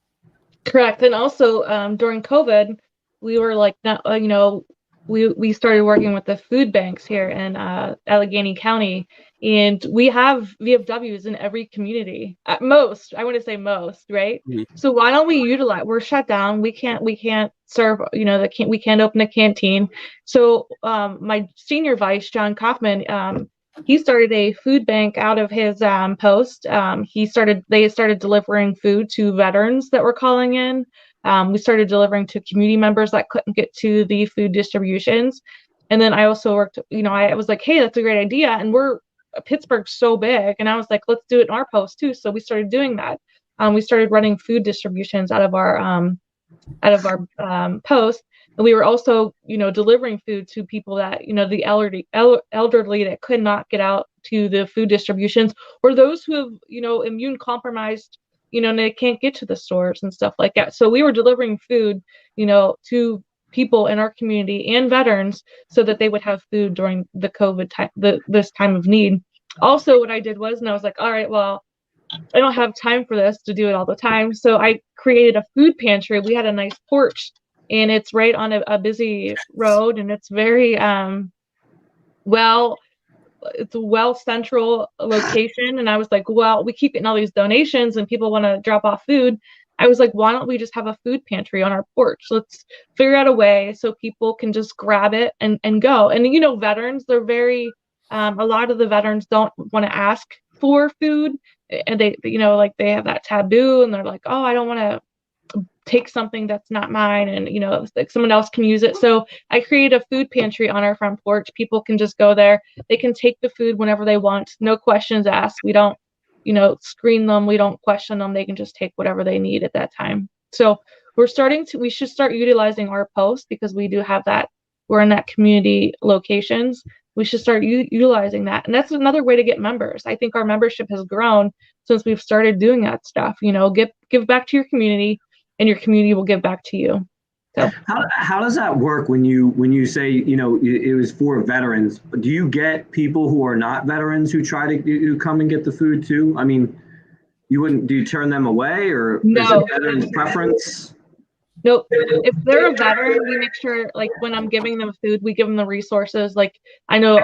Correct. And also during COVID, we were like, you know, we started working with the food banks here in Allegheny County, and we have VFWs in every community. At most, I want to say most, right? Mm-hmm. So why don't we utilize? We're shut down. We can't serve. You know, we can't open a canteen. So my senior vice, John Kaufman, he started a food bank out of his post. They started delivering food to veterans that were calling in. We started delivering to community members that couldn't get to the food distributions. And then I also worked, you know, I was like, hey, that's a great idea. And Pittsburgh's so big. And I was like, let's do it in our post too. So we started doing that. We started running food distributions out of our post. And we were also, you know, delivering food to people that, you know, the elderly that could not get out to the food distributions, or those who have, you know, immune compromised, you know, and they can't get to the stores and stuff like that. So we were delivering food, you know, to people in our community and veterans so that they would have food during the COVID time, this time of need. Also, what I did was, and I was like, all right, well, I don't have time for this to do it all the time. So I created a food pantry. We had a nice porch, and it's right on a busy road, and it's very it's a well central location. And I was like, well, we keep getting all these donations and people want to drop off food. I was like, why don't we just have a food pantry on our porch? Let's figure out a way so people can just grab it and go. And veterans, they're very a lot of the veterans don't want to ask for food, and they like they have that taboo, and they're like, oh, I don't want to take something that's not mine, and like someone else can use it. So I created a food pantry on our front porch. People can just go there. They can take the food whenever they want, no questions asked. We don't screen them, we don't question them. They can just take whatever they need at that time. So we should start utilizing our post, because we do have that, we're in that community locations. We should start utilizing that, and that's another way to get members. I think our membership has grown since we've started doing that stuff. Give back to your community, and your community will give back to you. So how does that work when you say it was for veterans? Do you get people who are not veterans who try to come and get the food too? I mean, do you turn them away, or no. Is it veterans' preference? Nope. If they're a veteran, we make sure, like, when I'm giving them food, we give them the resources. Like, I know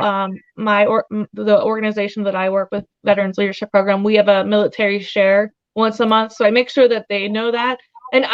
the organization that I work with, Veterans Leadership Program, we have a military share once a month. So I make sure that they know that. And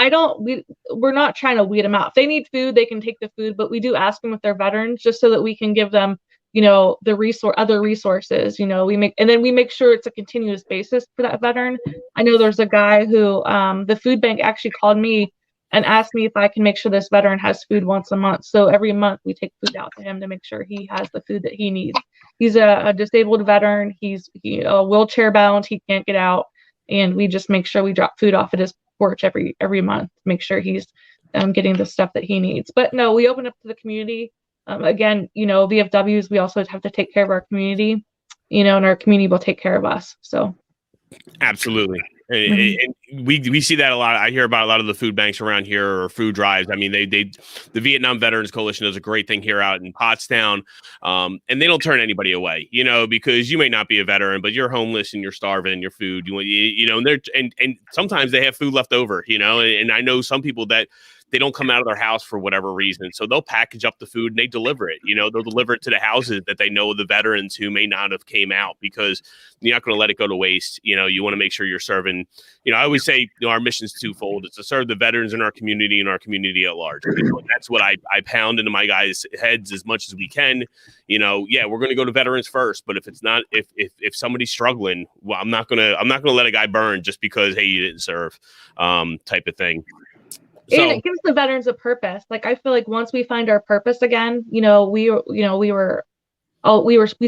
we're not trying to weed them out. If they need food, they can take the food, but we do ask them if they're veterans, just so that we can give them, the other resources. We make sure it's a continuous basis for that veteran. I know there's a guy who, the food bank actually called me and asked me if I can make sure this veteran has food once a month. So every month we take food out to him to make sure he has the food that he needs. He's a disabled veteran. He's wheelchair bound. He can't get out. And we just make sure we drop food off at his porch every month to make sure he's getting the stuff that he needs. But no, we open up to the community. Again, VFWs, we also have to take care of our community, and our community will take care of us. So absolutely. And we see that a lot. I hear about a lot of the food banks around here, or food drives. I mean, the Vietnam Veterans Coalition does a great thing here out in Pottstown, and they don't turn anybody away, because you may not be a veteran, but you're homeless and you're starving, your food, and sometimes they have food left over, and I know some people that they don't come out of their house for whatever reason. So they'll package up the food and they deliver it. They'll deliver it to the houses that they know the veterans who may not have came out, because you're not going to let it go to waste. You want to make sure you're serving. I always say our mission's twofold. It's to serve the veterans in our community and our community at large. That's what I pound into my guys' heads as much as we can. Yeah, we're going to go to veterans first, but if it's not, if somebody's struggling, well, I'm not gonna let a guy burn just because, hey, you didn't serve, type of thing. So, and it gives the veterans a purpose. Like, I feel like once we find our purpose again, we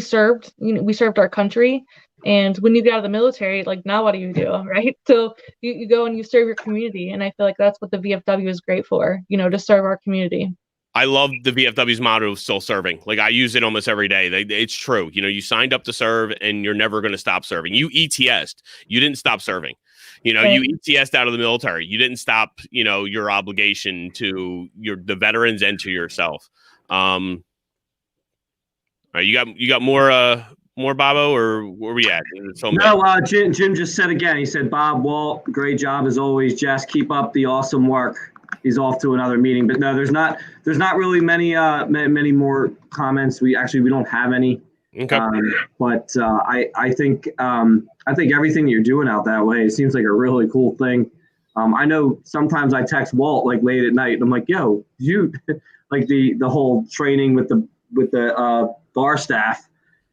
served our country. And when you get out of the military, like, now what do you do, right? So you go and you serve your community. And I feel like that's what the VFW is great for, to serve our community. I love the VFW's motto of still serving. Like, I use it almost every day. It's true. You signed up to serve, and you're never going to stop serving. You ETS'd. You didn't stop serving. You ETS'd out of the military. You didn't stop, your obligation to the veterans and to yourself. All right, you got more, Bobo, or where we at? No, Jim just said again. He said, "Bob, Walt, great job as always. Jess, keep up the awesome work." He's off to another meeting, but no, there's not really many more comments. We don't have any. Okay. But I think everything you're doing out that way, it seems like a really cool thing. I know sometimes I text Walt like late at night, and I'm like, "Yo, you like the whole training with the bar staff."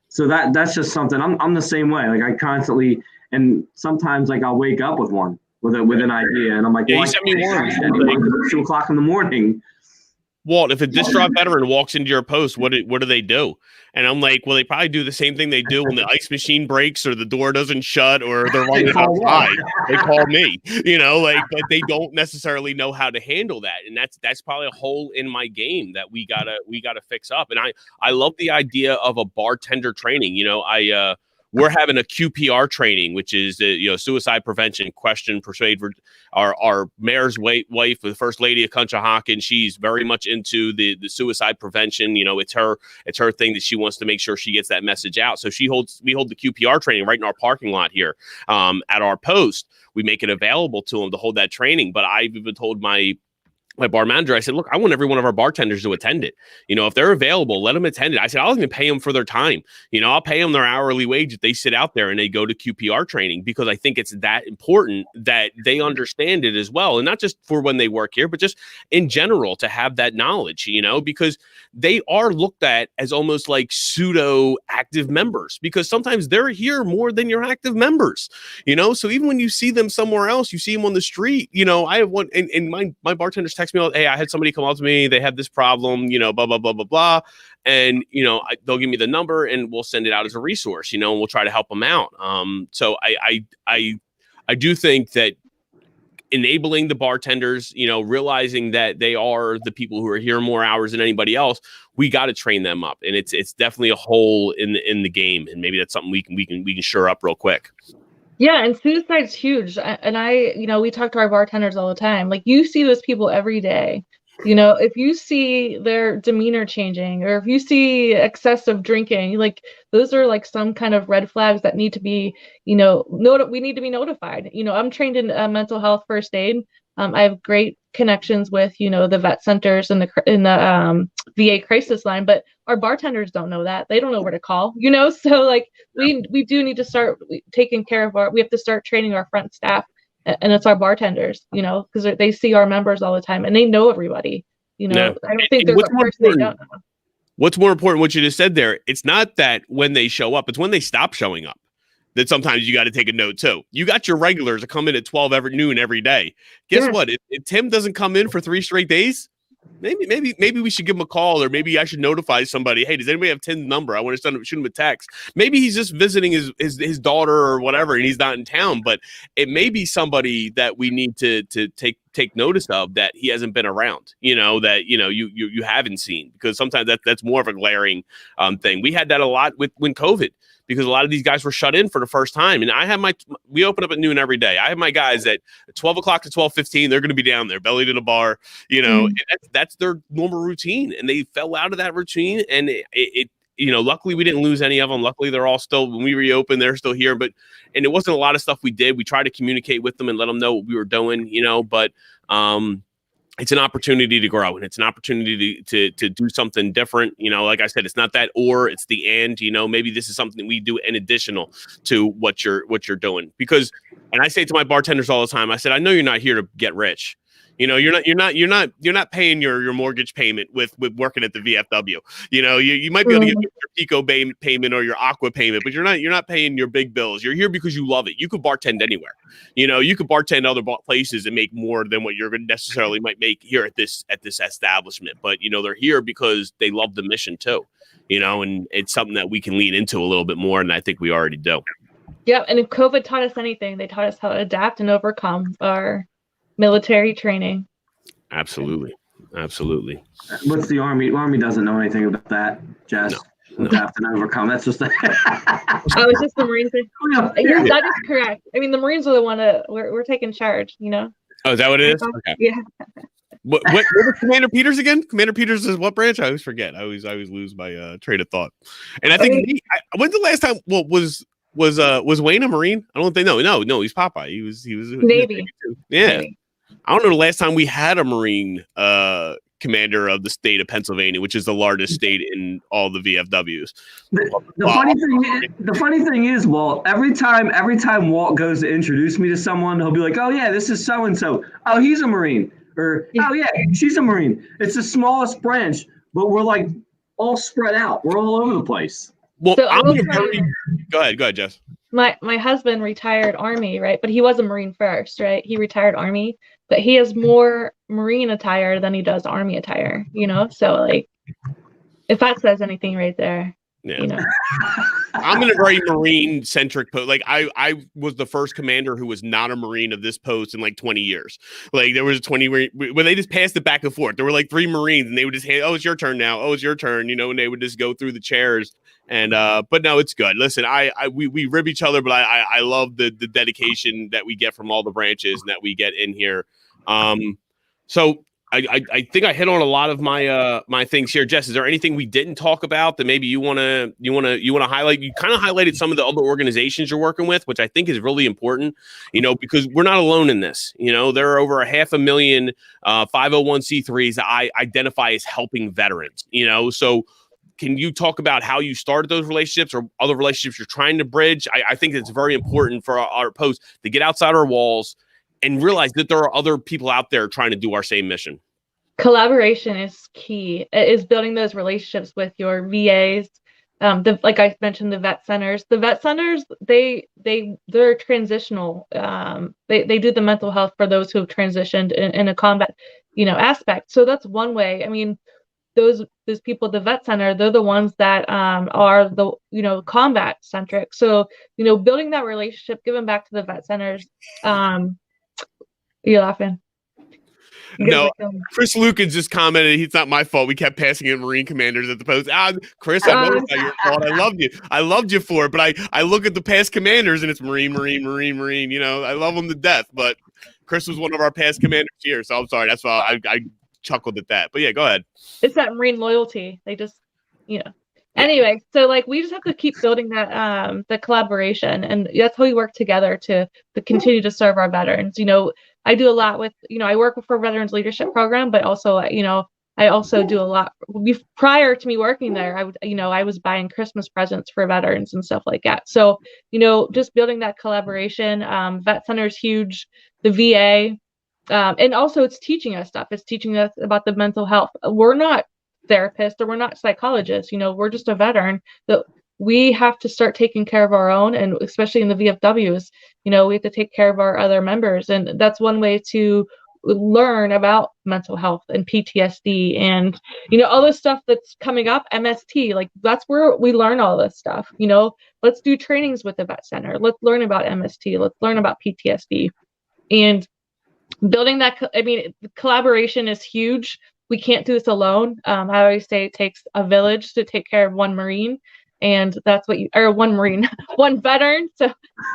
So that's just something. I'm the same way. Like, I constantly, and sometimes like I'll wake up with an idea, and I'm like, yeah, you sent me one. It's 2:00 in the morning. Walt, if a distraught veteran walks into your post, what do they do? And I'm like, well, they probably do the same thing they do when the ice machine breaks or the door doesn't shut or they're running outside. They call me, but they don't necessarily know how to handle that. And that's probably a hole in my game that we gotta fix up. And I love the idea of a bartender training. we're having a QPR training, which is suicide prevention, question, persuade. Our mayor's wife, the first lady of Conshohocken, she's very much into the suicide prevention. It's her thing that she wants to make sure she gets that message out. So we hold the QPR training right in our parking lot here at our post. We make it available to them to hold that training. But I've even told my bar manager, I said, look, I want every one of our bartenders to attend it. If they're available, let them attend it. I said, I'll even pay them for their time. I'll pay them their hourly wage if they sit out there and they go to QPR training, because I think it's that important that they understand it as well. And not just for when they work here, but just in general to have that knowledge, because they are looked at as almost like pseudo active members, because sometimes they're here more than your active members, so even when you see them somewhere else, you see them on the street, I have one, and my bartenders text me, hey, I had somebody come up to me, they have this problem, blah, blah, blah, blah, blah. And, they'll give me the number and we'll send it out as a resource, and we'll try to help them out. So I do think that enabling the bartenders, realizing that they are the people who are here more hours than anybody else, we got to train them up. And it's definitely a hole in the game. And maybe that's something we can shore up real quick. Yeah, and suicide's huge. And we talk to our bartenders all the time. Like, you see those people every day. If you see their demeanor changing, or if you see excessive drinking, like, those are like some kind of red flags that need to be, we need to be notified. I'm trained in mental health first aid. I have great connections with, the vet centers and the VA crisis line, but our bartenders don't know that. They don't know where to call, so like we do need to start taking care of we have to start training our front staff, and it's our bartenders, because they see our members all the time and they know everybody, No. I don't think there's a person they don't know. What's more important, what you just said there, it's not that when they show up, it's when they stop showing up that sometimes you got to take a note too. You got your regulars that come in at 12 noon every day. Guess what? If Tim doesn't come in for 3 straight days, maybe we should give him a call, or maybe I should notify somebody. Hey, does anybody have Tim's number? I want to shoot him a text. Maybe he's just visiting his daughter or whatever, and he's not in town. But it may be somebody that we need to take notice of, that he hasn't been around. That you haven't seen, because sometimes that's more of a glaring thing. We had that a lot when COVID, because a lot of these guys were shut in for the first time. And we open up at noon every day. I have my guys at 12 o'clock to 12:15. They're going to be down there, belly to the bar, and that's their normal routine. And they fell out of that routine. And it luckily we didn't lose any of them. Luckily they're all still, when we reopened, they're still here. And it wasn't a lot of stuff we did. We tried to communicate with them and let them know what we were doing, but it's an opportunity to grow, and it's an opportunity to do something different. Like I said, it's not that, or it's the and, maybe this is something we do in additional to what you're doing. Because, and I say to my bartenders all the time, I said, I know you're not here to get rich. You're not paying your mortgage payment with working at the VFW. You might be able to get your Pico payment or your Aqua payment, but you're not paying your big bills. You're here because you love it. You could bartend anywhere. You could bartend other places and make more than what you're necessarily might make here at this establishment. But they're here because they love the mission too. And it's something that we can lean into a little bit more, and I think we already do. Yeah, and if COVID taught us anything, they taught us how to adapt and overcome our military training. Absolutely. What's the Army? Army doesn't know anything about that, Jess. No. Adapt and overcome. That's just it's just the Marines. Yeah, that is correct. I mean, the Marines are the one that we're taking charge. Oh, is that what it is? Okay. Yeah. What was Commander Peters again? Commander Peters is what branch? I always forget. I always lose my train of thought. And I think when's the last time? Well, was Wayne a Marine? I don't think. No. He's Popeye. He was Navy. Too. Yeah. Navy. I don't know the last time we had a Marine commander of the state of Pennsylvania, which is the largest state in all the VFWs. The funny thing is, Walt, every time Walt goes to introduce me to someone, he'll be like, "Oh yeah, this is so and so. Oh, he's a Marine." Or, "Oh yeah, she's a Marine." It's the smallest branch, but we're like all spread out. We're all over the place. Well, so go ahead, Jess. My husband retired Army, right? But he was a Marine first, right? He retired Army, but he has more Marine attire than he does Army attire, So like, if that says anything right there. Yeah. You know, I'm in a very Marine centric post. Like I was the first commander who was not a Marine of this post in like 20 years. Like there was 20 when they just passed it back and forth. There were like 3 Marines and they would just hand, oh, it's your turn now. Oh, it's your turn. And they would just go through the chairs. And but no, it's good. Listen, we rib each other, but I love the dedication that we get from all the branches and that we get in here. So I think I hit on a lot of my things here. Jess, is there anything we didn't talk about that maybe you wanna highlight? You kind of highlighted some of the other organizations you're working with, which I think is really important, because we're not alone in this. There are over 500,000 501c3s that I identify as helping veterans, so can you talk about how you started those relationships or other relationships you're trying to bridge? I think it's very important for our post to get outside our walls and realize that there are other people out there trying to do our same mission. Collaboration is key. It is building those relationships with your VAs. Like I mentioned, the vet centers. The vet centers, they're transitional. They do the mental health for those who have transitioned in a combat, aspect. So that's one way. I mean, those people at the vet center, they're the ones that are the combat centric. So building that relationship, giving back to the vet centers. You're laughing. No, Chris Lucan just commented, he's not my fault. We kept passing in Marine commanders at the post. Chris, I know it's not your fault. I loved you. I loved you for it. But I look at the past commanders and it's Marine. I love them to death. But Chris was one of our past commanders here. So I'm sorry. That's why I chuckled at that. But yeah, go ahead. It's that Marine loyalty. They just, Anyway, so we just have to keep building that the collaboration, and that's how we work together to continue to serve our veterans. I do a lot with, I work for Veterans Leadership Program, but also, I also do a lot. Prior to me working there, I was buying Christmas presents for veterans and stuff like that. So, just building that collaboration. Vet Center is huge. The VA, and also it's teaching us stuff. It's teaching us about the mental health. We're not therapists or we're not psychologists. We're just a veteran. That we have to start taking care of our own, and especially in the VFWs, we have to take care of our other members, and that's one way to learn about mental health and PTSD and all this stuff that's coming up. MST, that's where we learn all this stuff. Let's do trainings with the vet center. Let's learn about MST. Let's learn about PTSD, and building that. Collaboration is huge. We can't do this alone. I always say it takes a village to take care of one Marine. And that's one veteran. So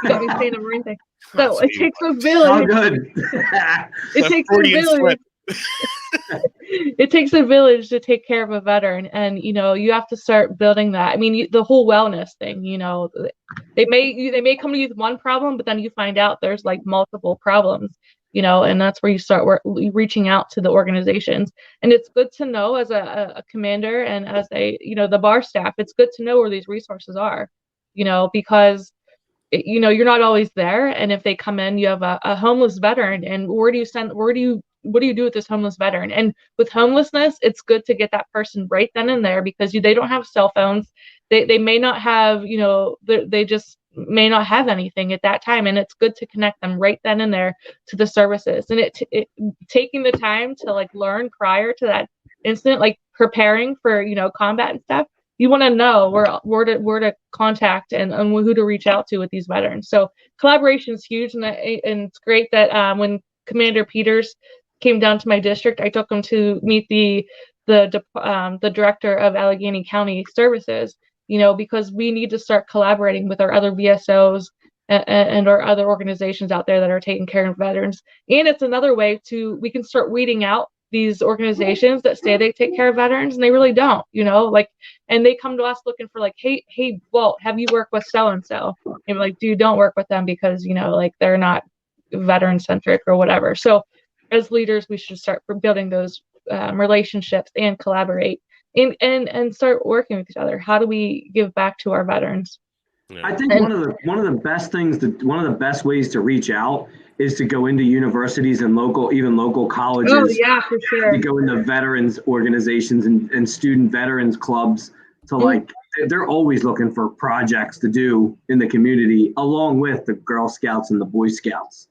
you got me saying a Marine thing. So it takes a village. Oh, good. It takes a village. It takes a village to take care of a veteran, and you have to start building that. The whole wellness thing. They may come to you with one problem, but then you find out there's multiple problems. And that's where you start reaching out to the organizations. And it's good to know as a commander and as the bar staff, it's good to know where these resources are, because, you're not always there. And if they come in, you have a homeless veteran, and what do you do with this homeless veteran? And with homelessness, it's good to get that person right then and there, because they don't have cell phones. They may not have, they just may not have anything at that time, and it's good to connect them right then and there to the services. And it taking the time to learn prior to that incident, preparing for combat and stuff. You want to know where to contact and who to reach out to with these veterans. So collaboration is huge, and it's great that when Commander Peters came down to my district, I took him to meet the director of Allegheny County Services. Because we need to start collaborating with our other VSOs and our other organizations out there that are taking care of veterans. And it's another way we can start weeding out these organizations that say they take care of veterans and they really don't, and they come to us looking for hey, Walt, have you worked with so-and-so? And we're like, dude, don't work with them because, they're not veteran centric or whatever. So as leaders, we should start building those relationships and collaborate. And start working with each other. How do we give back to our veterans? I think one of the best ways to reach out is to go into universities and local colleges. Oh yeah, for sure. To go into veterans organizations and student veterans clubs to they're always looking for projects to do in the community, along with the Girl Scouts and the Boy Scouts.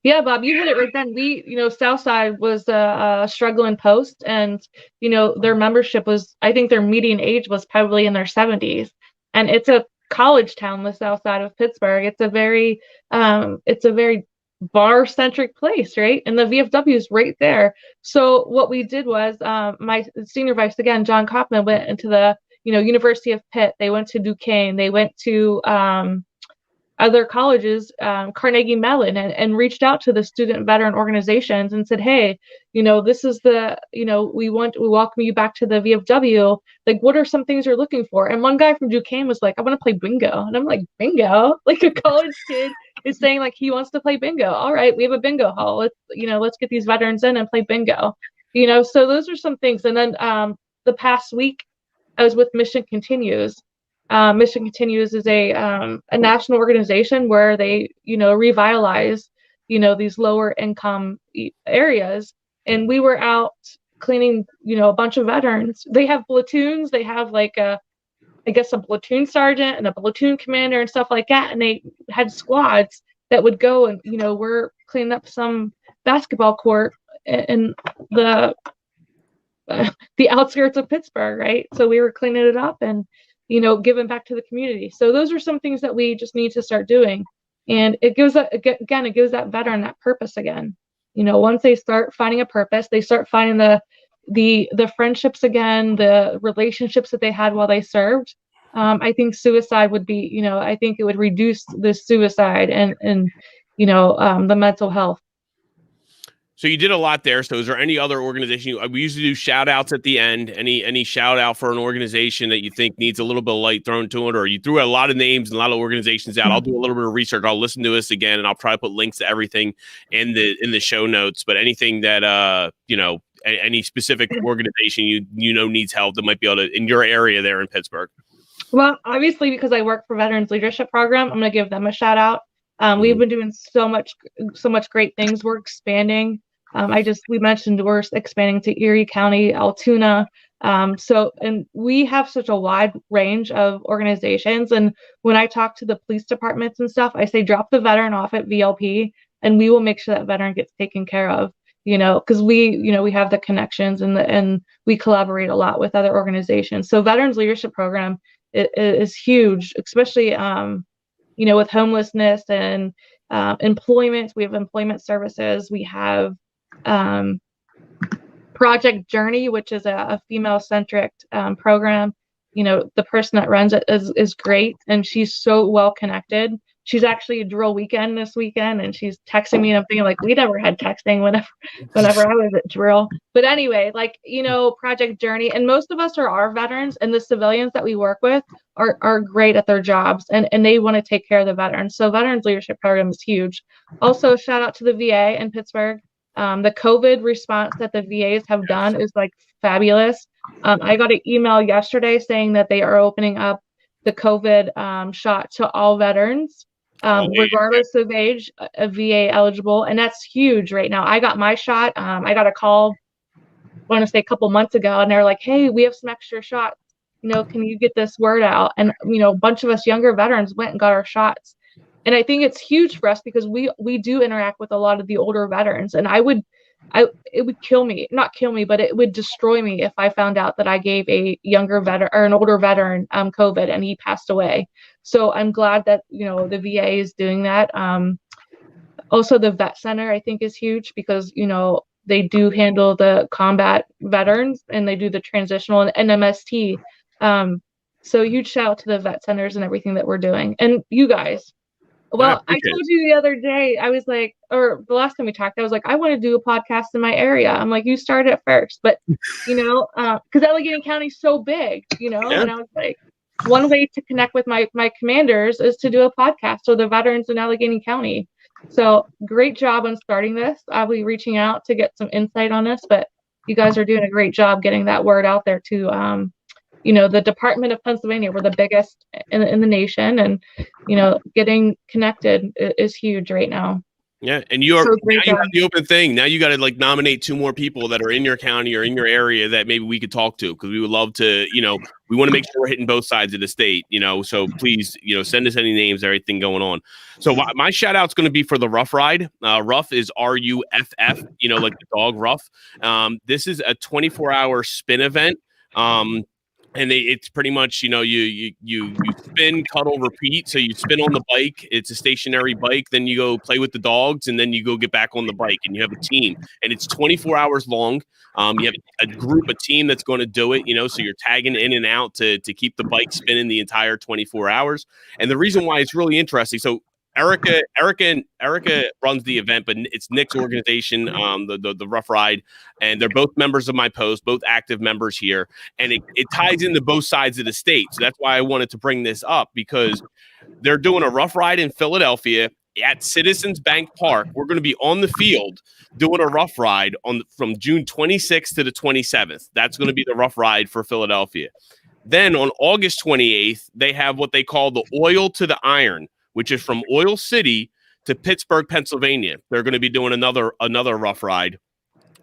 Yeah, Bob, you hit it right then. Southside was a struggling post, and their membership was, I think their median age was probably in their 70s, and it's a college town, the south side of Pittsburgh. It's a very bar centric place, right? And the VFW is right there. So what we did was, my senior vice again, John Kaufman, went into the University of Pitt. They went to Duquesne. They went to other colleges, Carnegie Mellon, and reached out to the student veteran organizations and said, hey, this is we welcome you back to the VFW. Like, what are some things you're looking for? And one guy from Duquesne was like, I want to play bingo. And I'm like, bingo? Like, a college kid is saying like he wants to play bingo. All right, we have a bingo hall. Let's get these veterans in and play bingo. So those are some things. And then the past week I was with Mission Continues. Mission Continues is a national organization where they, revitalize, these lower income areas. And we were out cleaning, a bunch of veterans. They have platoons. They have like a platoon sergeant and a platoon commander and stuff like that. And they had squads that would go and, we're cleaning up some basketball court in the outskirts of Pittsburgh, right? So we were cleaning it up and giving back to the community. So those are some things that we just need to start doing. And it gives that veteran that purpose again. Once they start finding a purpose, they start finding the friendships again, the relationships that they had while they served. I think suicide would be, I think it would reduce the suicide and the mental health. So you did a lot there. So is there any other organization? We usually do shout outs at the end. Any shout out for an organization that you think needs a little bit of light thrown to it, or you threw a lot of names and a lot of organizations out? I'll do a little bit of research. I'll listen to this again, and I'll try to put links to everything in the show notes. But anything that any specific organization you needs help that might be able to in your area there in Pittsburgh. Well, obviously, because I work for Veterans Leadership Program, I'm going to give them a shout out. We've been doing so much great things. We're expanding. We mentioned we're expanding to Erie County, Altoona. And we have such a wide range of organizations. And when I talk to the police departments and stuff, I say, drop the veteran off at VLP and we will make sure that veteran gets taken care of, because we have the connections and we collaborate a lot with other organizations. So Veterans Leadership Program is huge, especially, with homelessness and employment. We have employment services. We have Project Journey, which is a female-centric program. The person that runs it is great, and she's so well connected. She's actually a drill weekend this weekend, and she's texting me, and I'm thinking like, we never had texting whenever I was at drill. But anyway, Project Journey, and most of us are our veterans, and the civilians that we work with are great at their jobs, and they want to take care of the veterans. So Veterans Leadership Program is huge. Also, shout out to the VA in Pittsburgh. The COVID response that the VAs have done is like fabulous. I got an email yesterday saying that they are opening up the COVID shot to all veterans, regardless of age, VA eligible. And that's huge right now. I got my shot. I got a call, I want to say a couple months ago, and they're like, hey, we have some extra shots. Can you get this word out? And, a bunch of us younger veterans went and got our shots. And I think it's huge for us because we do interact with a lot of the older veterans. And it would kill me, not kill me, but it would destroy me if I found out that I gave a younger veteran or an older veteran COVID and he passed away. So I'm glad that, the VA is doing that. Also, the Vet Center, I think, is huge because, they do handle the combat veterans and they do the transitional and NMST. So huge shout out to the vet centers and everything that we're doing. And you guys. Well, I told you the other day, I was like, or the last time we talked, I was like, I want to do a podcast in my area. I'm like, you start it first. But, because Allegheny County is so big, and I was like, one way to connect with my commanders is to do a podcast for the veterans in Allegheny County. So great job on starting this. I'll be reaching out to get some insight on this, but you guys are doing a great job getting that word out there to, the Department of Pennsylvania. We're the biggest in the nation, and, getting connected is huge right now. Yeah, and now you have the open thing. Now you got to like nominate 2 more people that are in your county or in your area that maybe we could talk to, because we would love to. We want to make sure we're hitting both sides of the state. So please, send us any names, everything going on. So my shout out's going to be for the Rough Ride. Rough is RUFF. Like the dog Rough. This is a 24-hour spin event. And it's pretty much, you spin, cuddle, repeat. So you spin on the bike. It's a stationary bike. Then you go play with the dogs, and then you go get back on the bike, and you have a team. And it's 24 hours long. You have a group, a team that's going to do it. So you're tagging in and out to keep the bike spinning the entire 24 hours. And the reason why it's really interesting. So Erica runs the event, but it's Nick's organization, the Rough Ride, and they're both members of my post, both active members here, and it ties into both sides of the state. So that's why I wanted to bring this up, because they're doing a Rough Ride in Philadelphia at Citizens Bank Park. We're going to be on the field doing a Rough Ride from June 26th to the 27th. That's going to be the Rough Ride for Philadelphia. Then on August 28th, they have what they call the Oil to the Iron, which is from Oil City to Pittsburgh, Pennsylvania. They're going to be doing another Rough Ride.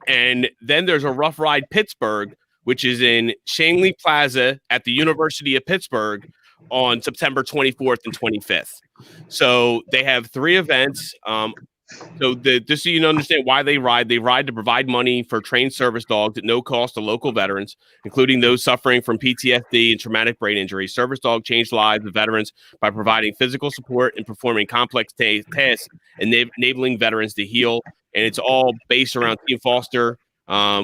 And then there's a Rough Ride Pittsburgh, which is in Shanley Plaza at the University of Pittsburgh on September 24th and 25th. So they have 3 events. Just so you understand why they ride to provide money for trained service dogs at no cost to local veterans, including those suffering from PTSD and traumatic brain injury. Service dog changed lives of veterans by providing physical support and performing complex tasks, enabling veterans to heal. And it's all based around Team Foster,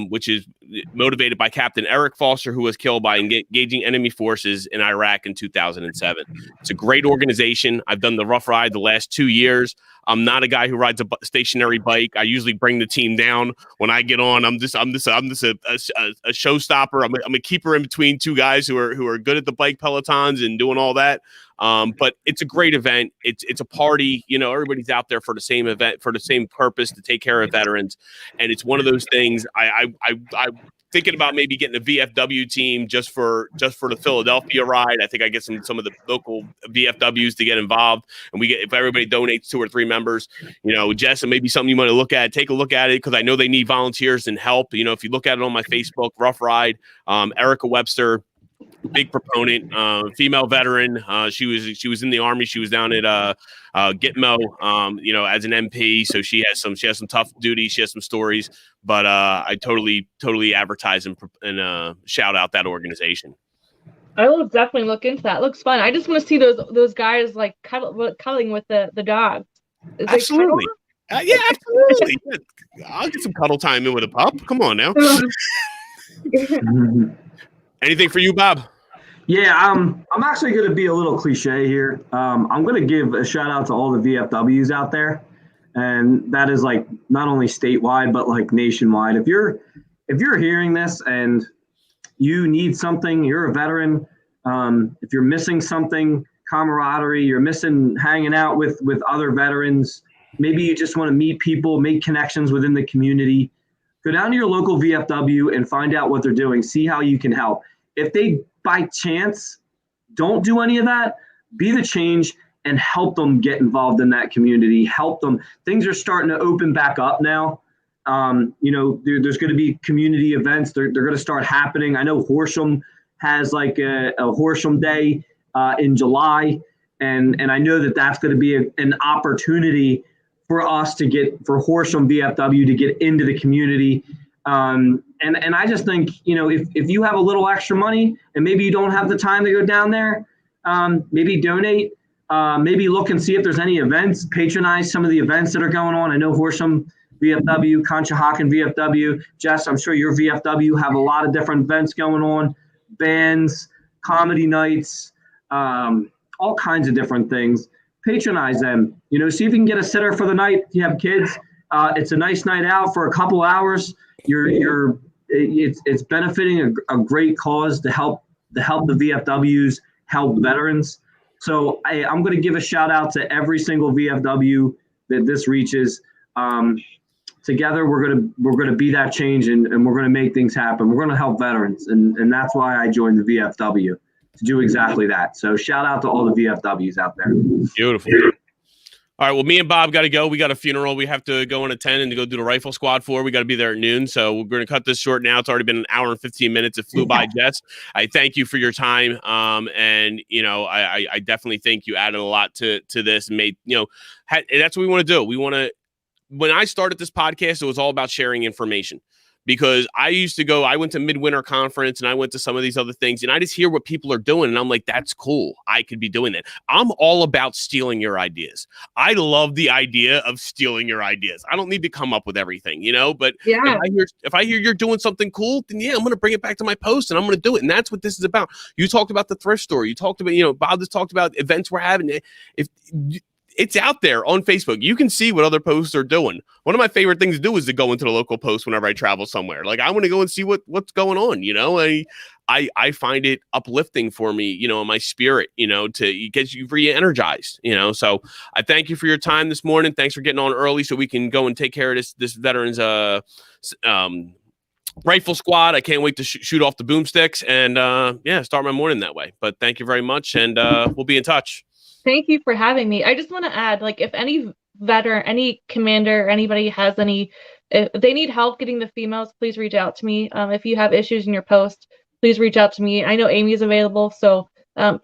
which is motivated by Captain Eric Foster, who was killed by engaging enemy forces in Iraq in 2007. It's a great organization. I've done the Rough Ride the last 2 years. I'm not a guy who rides a stationary bike. I usually bring the team down when I get on. I'm just a showstopper. I'm a keeper in between 2 guys who are good at the bike pelotons and doing all that. But it's a great event. It's a party. Everybody's out there for the same event, for the same purpose, to take care of veterans. And it's one of those things. I'm thinking about maybe getting a VFW team just for the Philadelphia ride. I think I get some of the local VFWs to get involved, and if everybody donates 2 or 3 members, Jess, it may be something you want to take a look at it, because I know they need volunteers and help. If you look at it on my Facebook, Rough Ride, Erica Webster, big proponent, female veteran. She was in the Army. She was down at Gitmo, as an MP. So she has some tough duties. She has some stories. But I totally advertise and shout out that organization. I will definitely look into that. It looks fun. I just want to see those guys like cuddling with the dogs. Absolutely. Yeah, absolutely. I'll get some cuddle time in with a pup. Come on now. Anything for you, Bob? Yeah, I'm actually going to be a little cliche here. I'm going to give a shout out to all the VFWs out there, and that is like not only statewide but like nationwide. If you're hearing this and you need something, you're a veteran. If you're missing something, camaraderie, you're missing hanging out with other veterans. Maybe you just want to meet people, make connections within the community. Go down to your local VFW and find out what they're doing. See how you can help. If they, by chance, don't do any of that, be the change and help them get involved in that community. Help them. Things are starting to open back up now. There's going to be community events. They're going to start happening. I know Horsham has like a Horsham Day in July, and I know that's going to be an opportunity for us for Horsham VFW to get into the community. And I just think, if you have a little extra money and maybe you don't have the time to go down there, maybe donate, maybe look and see if there's any events, patronize some of the events that are going on. I know Horsham VFW, Conshohocken VFW, Jess, I'm sure your VFW have a lot of different events going on, bands, comedy nights, all kinds of different things. Patronize them, see if you can get a sitter for the night. If you have kids, it's a nice night out for a couple hours. It's benefiting a great cause to help the VFWs, help veterans. So I'm going to give a shout out to every single VFW that this reaches. Together, we're going to be that change, and we're going to make things happen. We're going to help veterans, and that's why I joined the VFW, to do exactly that. So shout out to all the VFWs out there. Beautiful. All right. Well, me and Bob got to go. We got a funeral we have to go and attend and to go do the rifle squad for. We got to be there at noon. So we're going to cut this short now. It's already been an hour and 15 minutes. It flew by, Jess. I thank you for your time. And, I definitely think you added a lot to this and made, that's what we want to do. When I started this podcast, it was all about sharing information. Because I went to Midwinter Conference and I went to some of these other things and I just hear what people are doing and I'm like, that's cool. I could be doing that. I'm all about stealing your ideas. I love the idea of stealing your ideas. I don't need to come up with everything, but if I hear you're doing something cool, then I'm going to bring it back to my post and I'm going to do it. And that's what this is about. You talked about the thrift store. You talked about, Bob just talked about events we're having. It's out there on Facebook. You can see what other posts are doing. One of my favorite things to do is to go into the local post whenever I travel somewhere. Like I want to go and see what's going on. I find it uplifting for me, in my spirit, to get you re-energized, So I thank you for your time this morning. Thanks for getting on early so we can go and take care of this veterans rifle squad. I can't wait to shoot off the boomsticks and start my morning that way. But thank you very much, and we'll be in touch. Thank you for having me. I just want to add, if any veteran, any commander, anybody has if they need help getting the females, please reach out to me. If you have issues in your post, please reach out to me. I know Amy is available, so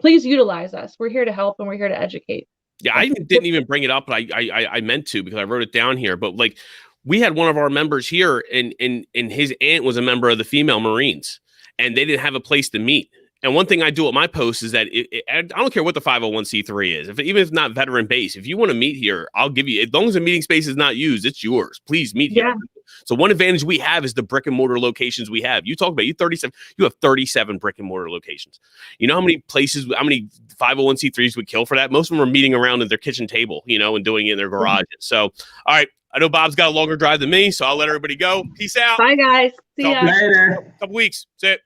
please utilize us. We're here to help and we're here to educate. Yeah, I didn't even bring it up, but I meant to because I wrote it down here. But we had one of our members here, and his aunt was a member of the female Marines, and they didn't have a place to meet. And one thing I do at my post is that I don't care what the 501c3 is, even if it's not veteran based, if you want to meet here, I'll give you, as long as the meeting space is not used, it's yours. Please meet here. So one advantage we have is the brick and mortar locations we have. You talk about you have 37 brick and mortar locations. You know how many 501c3s would kill for that? Most of them are meeting around at their kitchen table, and doing it in their garages. So, all right. I know Bob's got a longer drive than me, so I'll let everybody go. Peace out. Bye, guys. See ya. Later. Couple weeks. That's it.